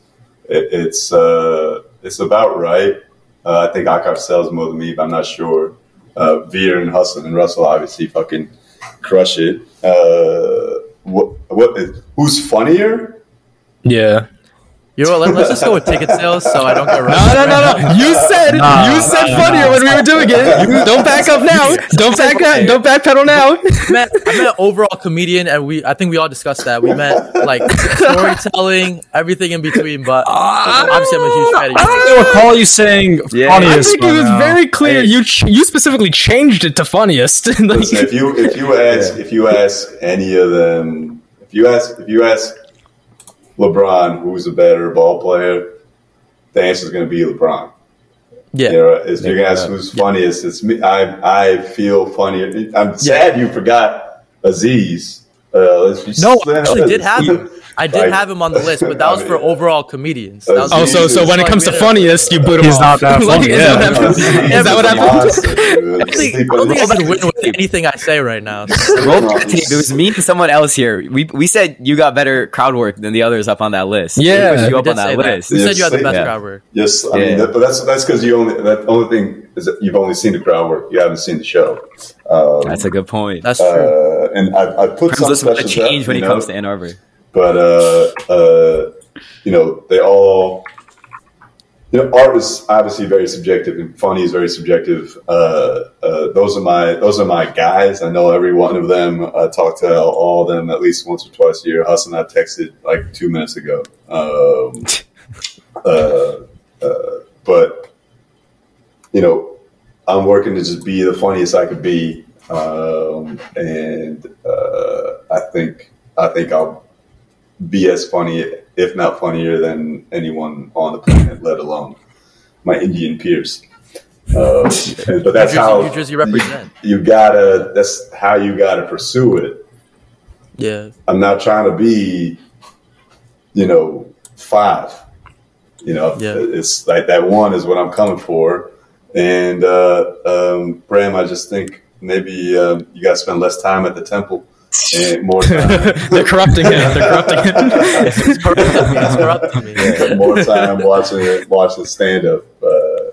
it's about right. I think Akash sells more than me, but I'm not sure. Veer and Hasan and Russell obviously fucking crush it. Who's funnier? yeah. You know what? Let's just go with ticket sales, so I don't get No. You said funnier when we were doing it. Don't back up now. Don't backpedal now. I meant overall comedian, and I think we all discussed that. We meant like storytelling, everything in between. But obviously, I'm a huge fan of I don't recall you saying funniest. I think it was very clear. You specifically changed it to funniest. Like, listen, if you ask any of them, if you ask LeBron, who's a better ball player, the answer is going to be LeBron. Yeah. You know, if you're going to ask who's funniest, it's me. I feel funnier. I'm sad you forgot Aziz. No, I actually did have him. I did have him on the list, but that was for overall comedians. so when it comes to funnious, you boot him off. He's not that funny. Is that what happened? I don't think I can win with anything I say right now. It was me and someone else here. We said you got better crowd work than the others up on that list. Yeah. We pushed you up We on did that say that. list. We said you had the best Yeah. crowd work. Yes, I mean, but that's because the only thing is that you've only seen the crowd work. You haven't seen the show. That's a good point. That's true. And I put some Listen, special change stuff, when it comes to Ann Arbor. But they all, art is obviously very subjective, and funny is very subjective. Those are my guys. I know every one of them. I talk to all of them at least once or twice a year. Hasan, I texted like 2 minutes ago. But I'm working to just be the funniest I could be, and I think I'll be as funny, if not funnier, than anyone on the planet, let alone my Indian peers. But that's how New Jersey represent. That's how you gotta pursue it. Yeah. I'm not trying to be, 5. It's like that 1 is what I'm coming for. And Bram, I just think maybe you gotta spend less time at the temple. And more time. They're corrupting him. It's corrupting me. Yeah, more time watching stand up,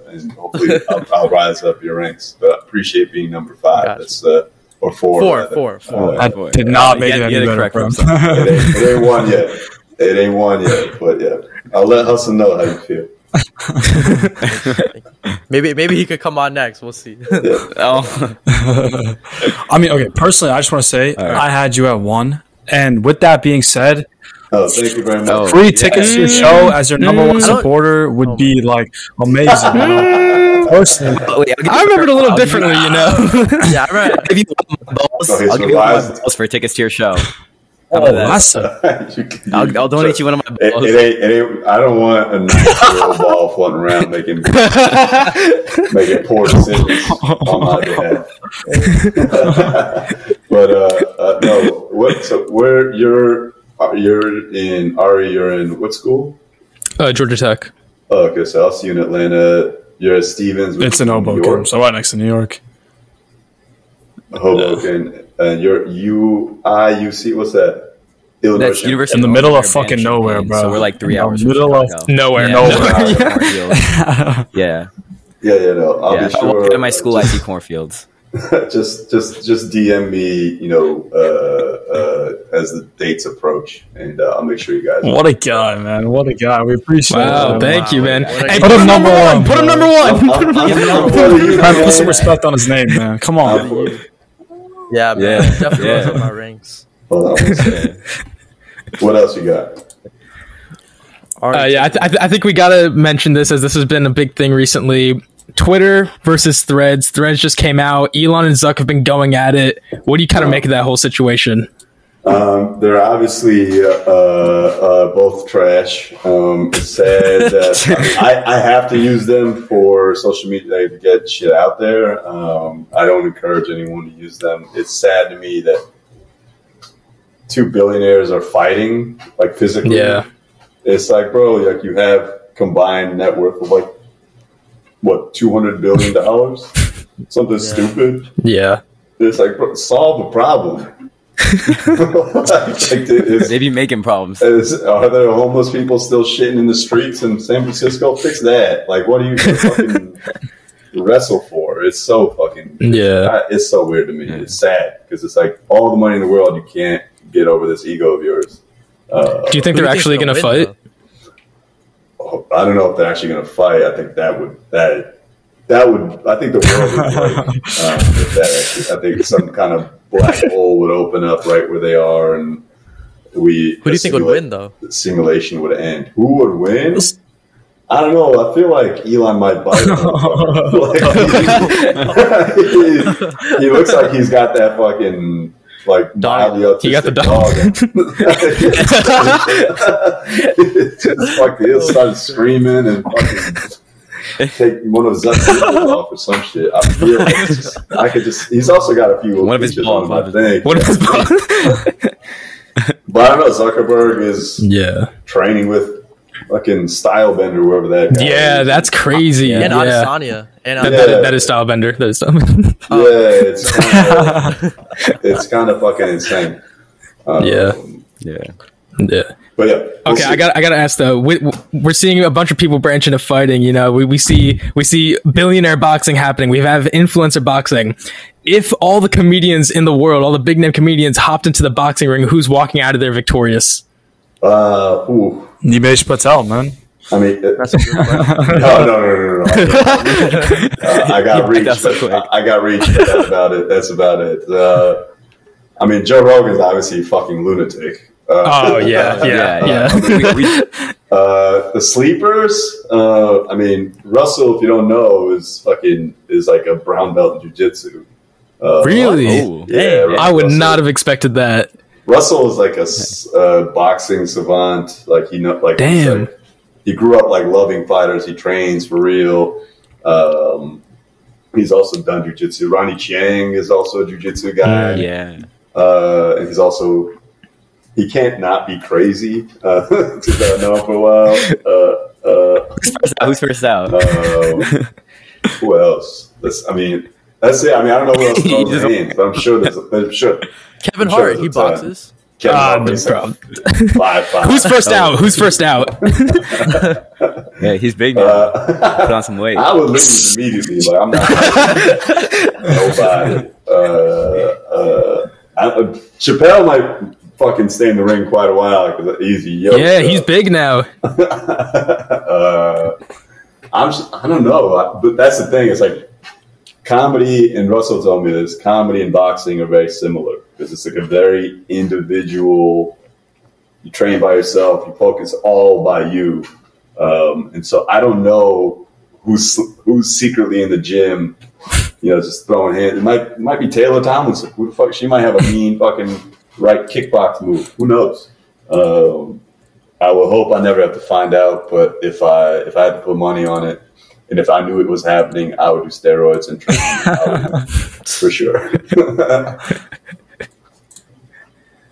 and hopefully I'll rise up your ranks. But I appreciate being number 5. Gotcha. That's or 4. Four. I did not make it any better. It ain't one yet. It ain't one yet. But yeah, I'll let Hasan know how you feel. Maybe he could come on next. We'll see. I mean, okay. Personally, I just want to say I had you at 1, and with that being said, thank you very much. free tickets to your show as your number 1 supporter would be like amazing. Personally, I remembered a little differently, Yeah, right. I'll give you balls. Okay, I'll give you one of my balls for tickets to your show. How about that? awesome. I'll donate you one of my balls. It ain't. I don't want a 9-year-old ball floating around making poor decisions on my behalf. But no. What? So where you're in Ari? You're in what school? Georgia Tech. Oh, okay, so I'll see you in Atlanta. You're at Stevens. It's in Hoboken, so right next to New York. Hoboken, and you're UIUC. What's that? Illinois. That's University In the middle of Champaign, fucking nowhere, bro. So we're like 3 hours. Middle from of Chicago. Nowhere. Yeah. Yeah. No, I'll be If I sure. walk out of my school, I see cornfields. just DM me, as the dates approach, and I'll make sure you guys. What a guy, man! What a guy. We appreciate it. Wow, man. thank you, man. What a Hey, guy. put him number one. Put him number one. Man, put some respect on his name, man. Come on. Yeah, man. Yeah, Definitely yeah. was up my ranks. Hold on one second. What else you got? All right. Yeah, I think we gotta mention this, as this has been a big thing recently. Twitter versus Threads. Threads just came out. Elon and Zuck have been going at it. What do you kind of make of that whole situation? They're obviously both trash. It's sad that I have to use them for social media to get shit out there. I don't encourage anyone to use them. It's sad to me that two billionaires are fighting, like, physically. Yeah. It's like, bro, like, you have combined net worth of, like, what, $200 billion? Something stupid. Yeah. It's like, bro, solve the problem. Maybe making problems. Are there homeless people still shitting in the streets in San Francisco? Fix that. Like, what do you fucking wrestle for? It's so fucking... Yeah. It's so weird to me. It's sad, because it's like, all the money in the world, you can't get over this ego of yours. Do you think they're actually going to fight? I don't know if they're actually going to fight. I think that would I think the world would break. If that actually, I think some kind of black hole would open up right where they are, and Who do you think would win, though? The simulation would end. Who would win? I don't know. I feel like Elon might bite him. He looks like he's got that fucking, like, mildly autistic He got the dog. He'll start screaming and fucking take one of Zuck's off or some shit. He's also got a few One of his balls. I think. What is But I don't know. Zuckerberg is Yeah. training with fucking Stylebender, whoever that guy Yeah, is. that's crazy. And Yeah. Adesanya. And That is Stylebender. That is Stylebender. It's kind of fucking insane. Yeah. Yeah. Yeah. But yeah. we'll Okay, see. I gotta ask though. We're seeing a bunch of people branch into fighting. You know, we see billionaire boxing happening. We have influencer boxing. If all the comedians in the world, all the big name comedians, hopped into the boxing ring, who's walking out of there victorious? Nimesh Patel, man. I mean, That's a good question. no. I got reached. I got reached. That's about it. I mean, Joe Rogan's obviously a fucking lunatic. Oh yeah. The sleepers. I mean, Russell, if you don't know, is like a brown belt in jiu-jitsu. Really? Oh, Yeah, I would Russell. not have expected that. Russell is like a boxing savant. Like Damn. he grew up like loving fighters. He trains for real. He's also done jiu-jitsu. Ronnie Chiang is also a jiu-jitsu guy. Yeah. And he's also, he can't not be crazy. Because I've known him for a while. Who's first out? Who else? That's it. I mean, I don't know who else knows Just- names, but I'm sure Kevin I'm sure Hart, there's he a ton. boxes. Kevin Ah, Hart no is problem. 5'5". Who's first out? Who's first out? Yeah, he's big now. Put on some weight. I would leave immediately. Like, I'm not nobody. Chappelle might fucking stay in the ring quite a while because easy. Yeah, he's big now. I don't know, but that's the thing. It's like comedy, and Russell told me this. Comedy and boxing are very similar because it's like a very individual. You train by yourself. You focus all by you, and so I don't know who's secretly in the gym. Just throwing hands. It might be Taylor Tomlinson. Who the fuck? She might have a mean fucking right kickbox move. Who knows? I will hope I never have to find out. But if I had to put money on it, and if I knew it was happening, I would do steroids and train for sure.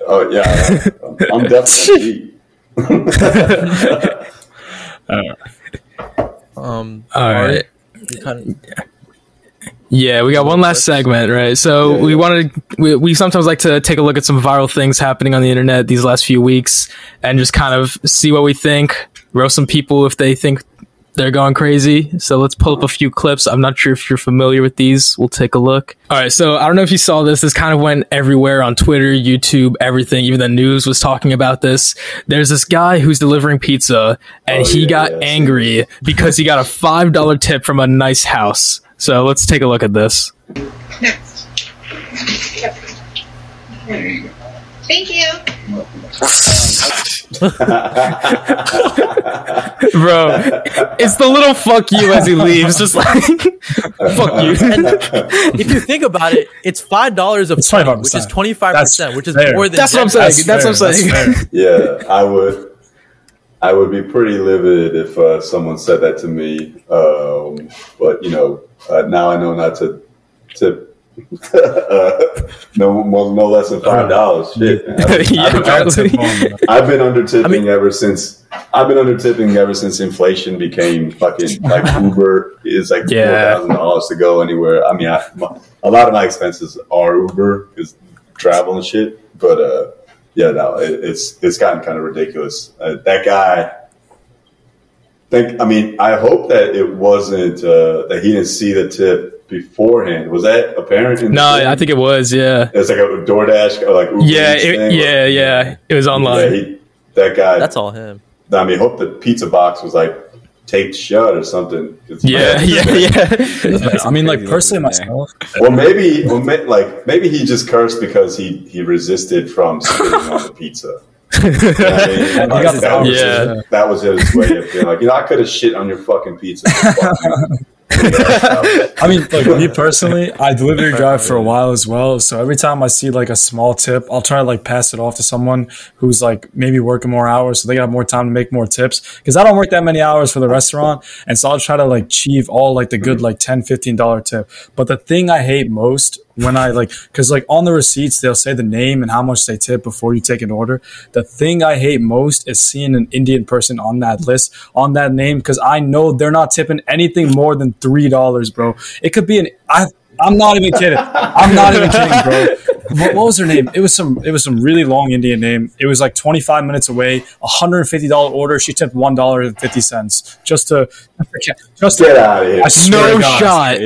Oh yeah, I'm definitely. All right. You kind of, Yeah, we got one last segment, right? So we sometimes like to take a look at some viral things happening on the internet these last few weeks and just kind of see what we think, roast some people if they think they're going crazy. So let's pull up a few clips. I'm not sure if you're familiar with these. We'll take a look. All right. So I don't know if you saw this. This kind of went everywhere on Twitter, YouTube, everything. Even the news was talking about this. There's this guy who's delivering pizza and he got angry because he got a $5 tip from a nice house. So let's take a look at this. Next. Yep. There you go. Thank you. Bro, it's the little fuck you as he leaves, just like fuck you. And if you think about it, it's $5 of tip, which is 25%, which is more than. That's what I'm saying. That's what I'm saying. Yeah, I would be pretty livid if someone said that to me. But now I know not to no less than $5. Shit, man. I've been under tipping ever since. I've been under tipping ever since inflation became fucking like Uber is like $4,000 to go anywhere. I mean, a lot of my expenses are Uber, is travel and shit. But it's gotten kind of ridiculous. That guy. I hope that it wasn't that he didn't see the tip beforehand. Was that apparent? No, I think it was. Yeah, it's like a DoorDash or like Uber Eats. It was online. Yeah, that guy. That's all him. I mean, hope the pizza box was like taped shut or something. Yeah. I mean, like personally myself. Well, maybe he just cursed because he resisted from spitting on the pizza. You know what I mean? That was his way of being like, I could have shit on your fucking pizza. I mean, like me personally, I delivery drive for a while as well. So every time I see like a small tip, I'll try to like pass it off to someone who's like maybe working more hours, so they got more time to make more tips. Because I don't work that many hours for the restaurant, and so I'll try to like achieve all like the good like $10, $15 tip. But the thing I hate most when I because like on the receipts they'll say the name and how much they tip before you take an order. The thing I hate most is seeing an Indian person on that list, on that name, because I know they're not tipping anything more than $3, bro. It could be I'm not even kidding. I'm not even kidding, bro. What was her name? It was some really long Indian name. It was like 25 minutes away, $150 order. She tipped $1.50 just to get out of here. I swear no to God. shot.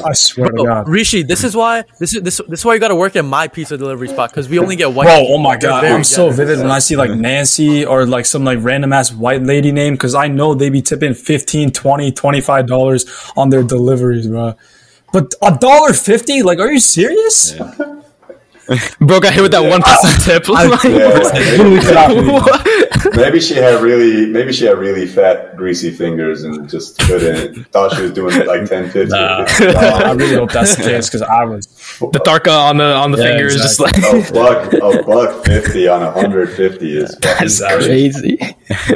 I swear to God. Rishi, this is why you got to work at my pizza delivery spot, because we only get white. Bro, oh my God, I'm so vivid when I see like Nancy or like some like random ass white lady name, because I know they be tipping $15, $20, $25 on their deliveries, bro. But $1.50? Like, are you serious? Yeah. Bro got hit with that 1% tip. Maybe she had really fat, greasy fingers and just thought she was doing like 10, 15. I really hope that's the case, because I was the tarka on the finger is just like a buck 50 on 150 is crazy.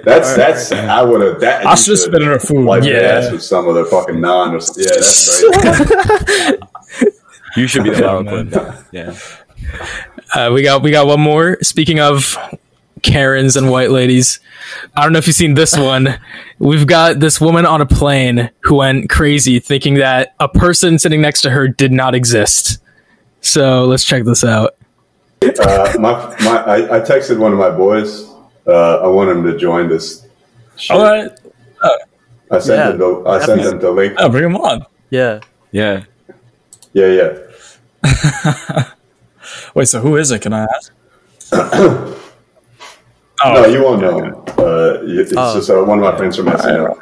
That's I would have. I should have spit in her food. That's with some of the fucking naan. That's crazy. You should be the viral clip. Yeah. We got one more. Speaking of Karens and white ladies, I don't know if you've seen this one. We've got this woman on a plane who went crazy thinking that a person sitting next to her did not exist. So let's check this out. I texted one of my boys. I want him to join this shit. All right. I sent him the link. Oh, bring him on. Yeah. Wait, so who is it? Can I ask? No, you won't know him. It's just one of my friends from SNL.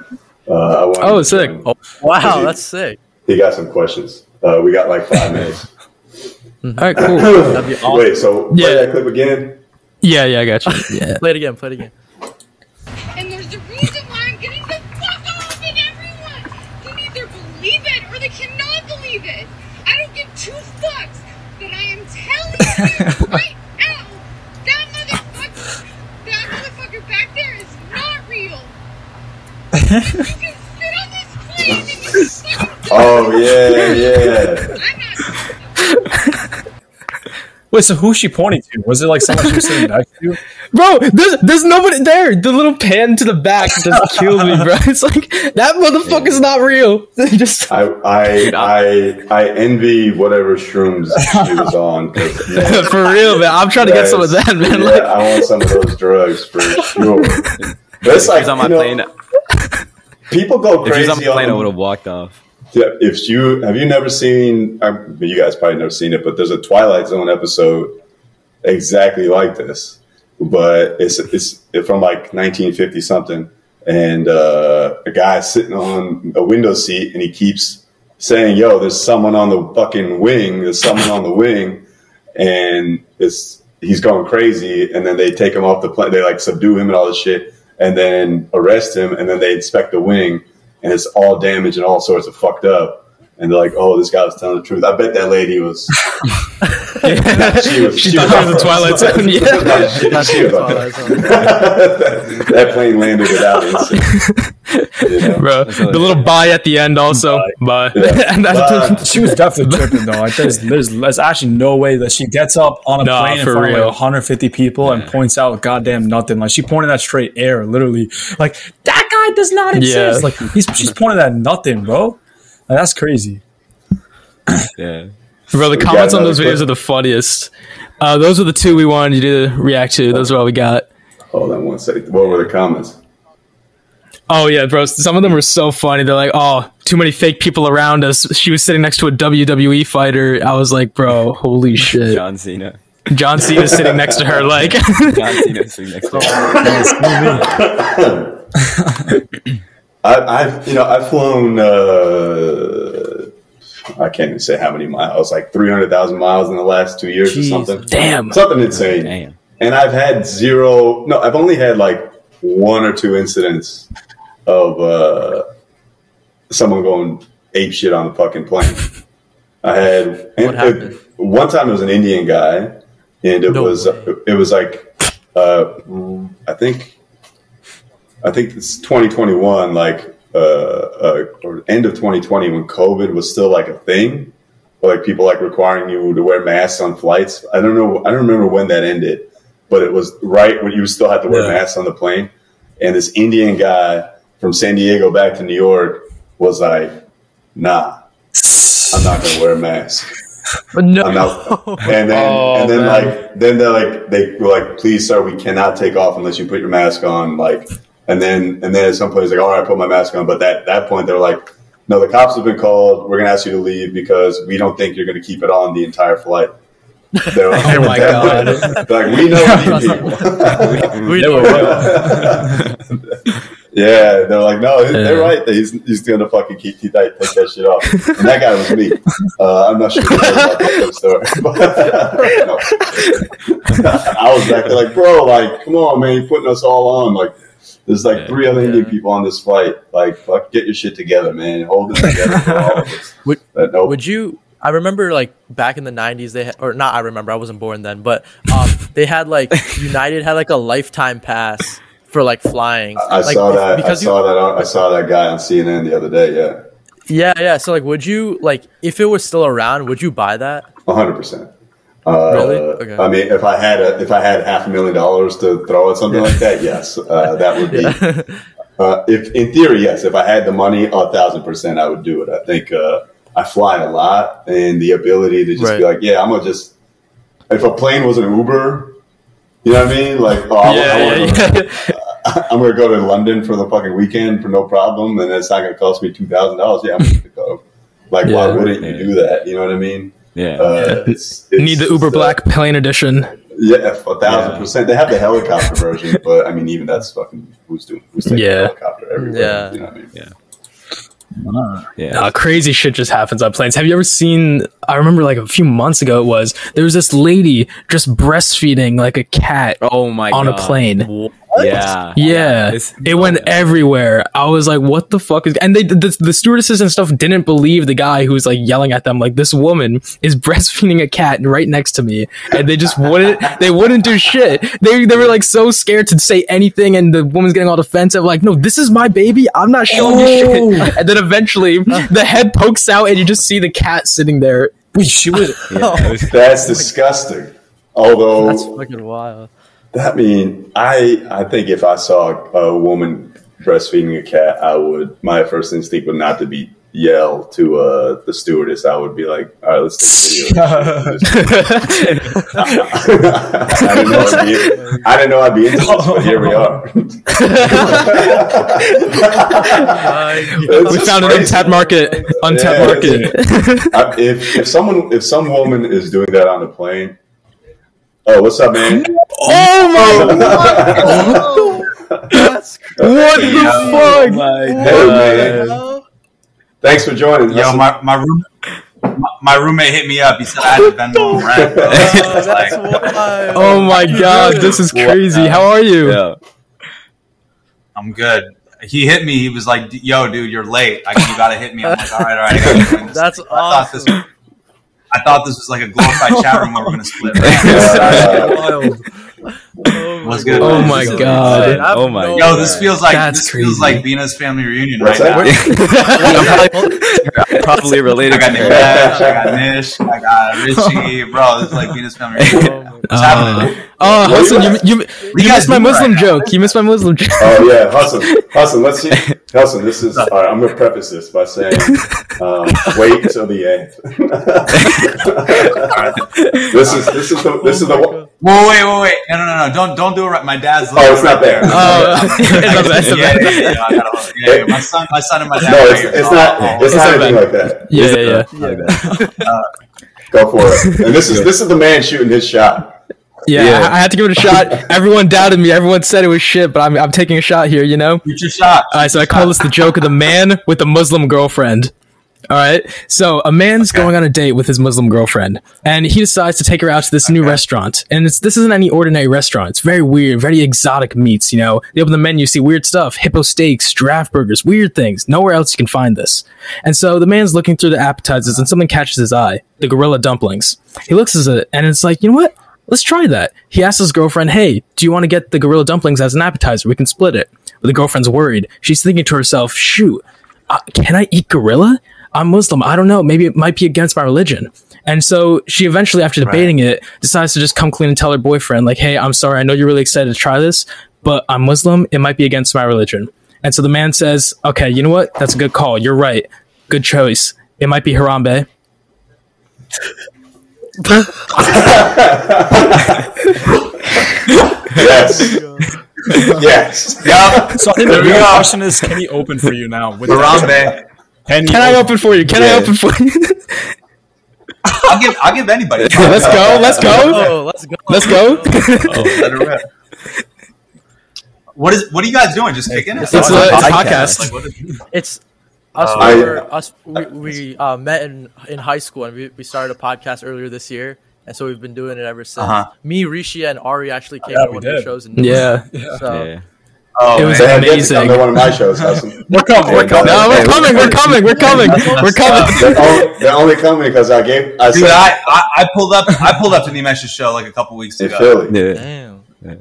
Sick. Oh, wow, that's sick. He got some questions. We got like 5 minutes. All right, cool. That'd be awesome. Wait, so play that clip again? Yeah, I got you. Yeah. Play it again. And there's a reason why I'm getting the fuck off in everyone. Can either believe it or they cannot believe it. I don't give 2 fucks. But I am telling you right now, that motherfucker back there is not real. If you can sit on this plane and you fucking yeah. I'm not. Wait, so who's she pointing to? Was it like someone she was sitting next to? Bro, there's nobody there. The little pan to the back just killed me, bro. It's like that motherfucker's not real. Just I envy whatever shrooms she was on. for real, man. I'm trying to get some of that, man. Yeah, Like, I want some of those drugs for sure. But it's like, If she was on my plane, people go if she was on crazy my plane, I on. would have walked off. Yeah, if you have you never seen, you guys probably never seen it, but there's a Twilight Zone episode exactly like this, but it's from like 1950 something, and a guy's sitting on a window seat and he keeps saying, "Yo, there's someone on the fucking wing. There's someone on the wing," and he's going crazy, and then they take him off the plane. They like subdue him and all this shit, and then arrest him, and then they inspect the wing. And it's all damaged and all sorts of fucked up. And they're like, "Oh, this guy was telling the truth." I bet that lady was. she thought it was the Twilight Zone. Yeah. She was that plane landed without incident. You know? Bro, the little bye at the end also. Bye. Yeah. And that's She was definitely tripping though. Like there's actually no way that she gets up on a Nah, plane in for front of real. like 150 people and points out goddamn nothing. Like she pointed at straight air, literally. Like that guy does not exist. Yeah. Like she's pointing at nothing, bro. Like, that's crazy. Yeah. Bro, the We comments got on those another videos are the funniest. Those were the two we wanted you to react to. Those are all we got. Hold on one second. What were the comments? Oh yeah, bro. Some of them were so funny. They're like, "Oh, too many fake people around us." She was sitting next to a WWE fighter. I was like, "Bro, holy shit!" John Cena. John Cena's sitting next to her. Like, John Cena sitting next to her. I've flown. I can't even say how many miles. Like 300,000 miles in the last 2 years or something. damn. Something insane. Damn. And I've had zero. No, I've only had like one or two incidents of someone going ape shit on the fucking plane. I had What happened? one time. It was an Indian guy, and it No was like I think it's 2021, like or end of 2020 when COVID was still like a thing, like people like requiring you to wear masks on flights. I don't remember when that ended, but it was right when you still had to wear masks on the plane. And this Indian guy from San Diego back to New York was like, "Nah, I'm not gonna wear a mask." no. I'm not. And then they were like, "Please, sir, we cannot take off unless you put your mask on." Like, and then at some point he's like, "All right, I put my mask on." But that point they were like, "No, the cops have been called. We're gonna ask you to leave because we don't think you're gonna keep it on the entire flight." They're like, Oh my God. They're like, we know these people. We know. Yeah, they're like, no, they're right. He's gonna fucking take that shit off. And that guy was me. I'm not sure about that story. I was back there like, bro, like, come on, man, you're putting us all on. Like, there's like 3 other Indian people on this flight. Like, fuck, get your shit together, man. Hold it together for all of us. Would you? I remember like back in the 90s they had, or not. I remember I wasn't born then, but they had like United had like a lifetime pass for like flying. I Like, saw that. because I saw that guy on CNN the other day. Yeah, yeah. So like, would you like if it was still around? Would you buy that? 100%. Really? Okay. I mean, if I had $500,000 to throw at something like that, yes, that would be. If in theory, yes, if I had the money, 1,000%, I would do it. I think I fly a lot, and the ability to just be like, yeah, I'm gonna just. If a plane was an Uber, you know what I mean? Like, I'm gonna go to London for the fucking weekend for no problem, and it's not gonna cost me $2,000. Yeah, I'm gonna go. Like, why wouldn't you do that? You know what I mean? Yeah. It's Need the Uber Black plane edition. Yeah, 1,000%. They have the helicopter version, but I mean, even that's fucking who's taking helicopter everywhere? Yeah. You know what I mean? Yeah. Crazy shit just happens on planes. Have you ever seen? I remember like a few months ago, there was this lady just breastfeeding like a cat Oh my on god. a plane. Yeah. Yeah, it went everywhere. I was like, "What the fuck is?" And the stewardesses and stuff didn't believe the guy who was like yelling at them, like, "This woman is breastfeeding a cat right next to me," and they just wouldn't. They wouldn't do shit. They were like so scared to say anything, and the woman's getting all defensive, like, "No, this is my baby. I'm not showing you shit." And then eventually, the head pokes out, and you just see the cat sitting there. Wait, she was. That's disgusting. Although That's fucking wild. I think if I saw a woman breastfeeding a cat, my first instinct would not to be yell to the stewardess. I would be like, all right, let's take a video. I didn't know I'd be into this, but here we are. We found an untapped market. If some woman is doing that on the plane, oh, what's up, man? Oh my god! What the fuck? Hey, man. Thanks for joining. Yo, my roommate hit me up. He said I had to bend on rent. Bro. That's wild. Oh my god, this is crazy. How are you? Yeah. I'm good. He hit me. He was like, "Yo, dude, you're late. You gotta hit me." I'm like, "All right, I gotta join this." That's awesome. I thought this was like a glorified chat room where we're gonna split. What's good? Oh man? my This is- god. Oh my Yo, this feels like That's feels crazy. like Bina's family reunion What's right that? now. I'm probably related. I got Nimesh, I got Nish, I got Richie, bro. This is like Bina's family reunion. What's happening? Oh, Hassan, you you guys missed my doing Muslim right now? joke. You missed my Muslim joke. Oh yeah, Hassan. Let's see. Hassan, this is. All right, I'm gonna preface this by saying, wait till the end. This is the. Whoa, wait. No. Don't do it right. My dad's Oh, it's not there. Yeah. My son and my dad. No, are it's here. not. It's not not anything like that. Yeah. Go for it. And this is the man shooting his shot. Yeah, Yeah. I had to give it a shot. Everyone doubted me. Everyone said it was shit, but I'm taking a shot here, you know? Shoot your shot. All right, so I call this the joke of the man with the Muslim girlfriend. All right, so a man's going on a date with his Muslim girlfriend, and he decides to take her out to this new restaurant. And this isn't any ordinary restaurant. It's very weird, very exotic meats. You know, they open the menu, see weird stuff: hippo steaks, giraffe burgers, weird things. Nowhere else you can find this. And so the man's looking through the appetizers, and something catches his eye: the gorilla dumplings. He looks at it, and it's like, you know what? Let's try that. He asks his girlfriend, hey, do you want to get the gorilla dumplings as an appetizer? We can split it. But the girlfriend's worried. She's thinking to herself, shoot, can I eat gorilla? I'm Muslim. I don't know. Maybe it might be against my religion. And so she eventually, after debating it, decides to just come clean and tell her boyfriend, like, hey, I'm sorry. I know you're really excited to try this, but I'm Muslim. It might be against my religion. And so the man says, okay, you know what? That's a good call. You're right. Good choice. It might be Harambe. Yes. Yes. Yup. So the real question is, can he open for you now? With Harambe. Can I open for you? Can I open for you? I'll give anybody. Let's go. Let's go. Oh, let's go. Let's go. Let it rip. What are you guys doing? Just kicking it? It's a podcast. Like, what is- It's us. We met in high school, and we started a podcast earlier this year, and so we've been doing it ever since. Me, Rishi, and Ari actually came to one of the shows. Yeah. So Yeah. Oh, It was man. amazing. Come to one of my shows, Hassan. We're coming. We're coming. No, we're coming. We're coming. We're coming. We're coming. They're only coming because I Dude, said I pulled up to Nimesh's show like a couple weeks in ago. Philly. Yeah. damn. Really,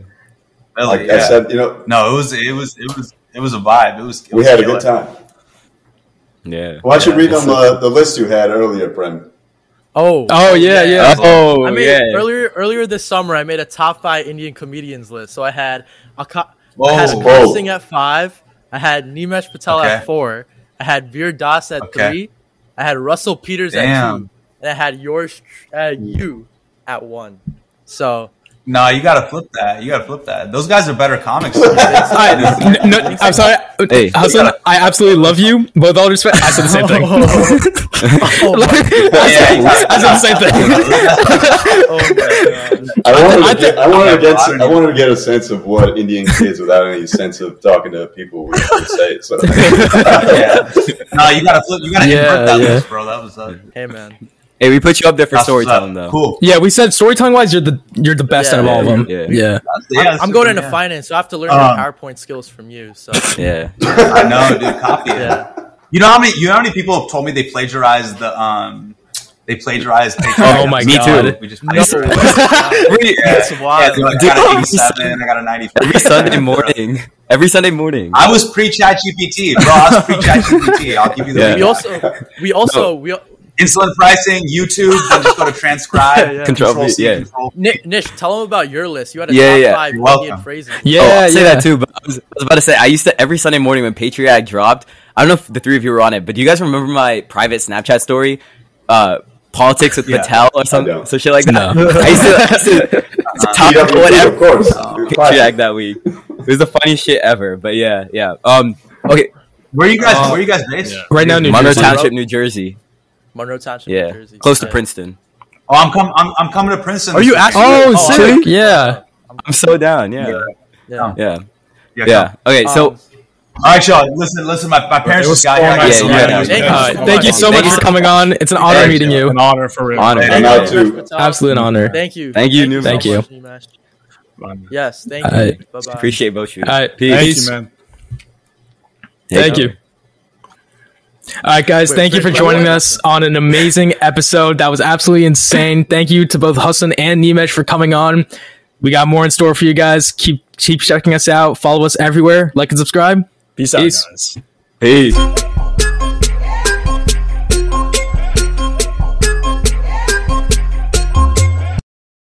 Like yeah. I said, you know, No, it was a vibe. It we was had a killer. good time. Yeah. Why don't you read them the list you had earlier, Bren? Oh yeah. Oh, I made yeah. earlier this summer. I made a top 5 Indian comedians list. So I had Whoa. I had Akal Singh at 5. I had Nimesh Patel Okay. at 4. I had Veer Das at Okay. 3. I had Russell Peters at Damn. 2, and I had you at 1. So No, you gotta flip that. Those guys are better comics. I'm sorry. Hey. Hassan, I absolutely love you, but with all respect, I said the same thing. I said the same thing. oh my god. I wanted to get a sense of what Indian kids without any sense of talking to people would say. So Yeah. No, you gotta flip. You gotta Yeah, invert that yeah. list, bro. That was Hey man. Hey, we put you up there for that's what's storytelling, up. though. Cool. Yeah, we said storytelling wise, you're the best Yeah, out of all of them. yeah. Yeah. I'm going into finance, so I have to learn the PowerPoint skills from you. So Yeah. I know, dude. Copy it. yeah. You know how many people have told me they plagiarized the Oh my Me god. too. We just That's wild. dude, I got an 87. I got a 94. Every Sunday morning. I was pre-chat GPT, bro. I was pre-chat GPT. I'll give you the Yeah. We also Insulin pricing, YouTube, then just go to transcribe. Yeah. Control V, yeah. Control V. Nish, tell them about your list. You had a Yeah, top yeah. 5 You're Indian welcome. phrases. Yeah, I'll say yeah. that too. But I was about to say I used to every Sunday morning when Patriot dropped. I don't know if the three of you were on it, but do you guys remember my private Snapchat story? Politics with Yeah. Patel or I something, don't. some shit like that. No. I used to top PWP, whatever of course. Patriot that week. It was the funniest shit ever. But yeah. Okay, Where you guys based? Yeah. Right now, New Monroe Jersey. Township, New Jersey. Monroe Township, Yeah, New Jersey. close to Yeah. Princeton. Oh, I'm coming to Princeton. Are this you weekend. actually? Oh, I sick. like- Yeah. I'm so down. Yeah, Yeah. yeah. Okay, so. All right, y'all. Listen. My parents It was just got so here. nice Yeah, to yeah, meet yeah. you. Thank you. All right. Thank you so Thank much you. for coming on. It's an honor meeting you. An honor for real. Honor. I'm out too. Absolute an honor. Thank you. Thank you, so Numash. Thank you. much, Numash. Yes, thank you. All right. Bye bye. Appreciate both of you. All right. Peace. Thank Peace. you, man. Thank you. All right, guys. Thank you for joining us on an amazing episode. That was absolutely insane. Thank you to both Hassan and Nimesh for coming on. We got more in store for you guys. Keep checking us out. Follow us everywhere. Like and subscribe. Peace out, Peace. guys. Peace.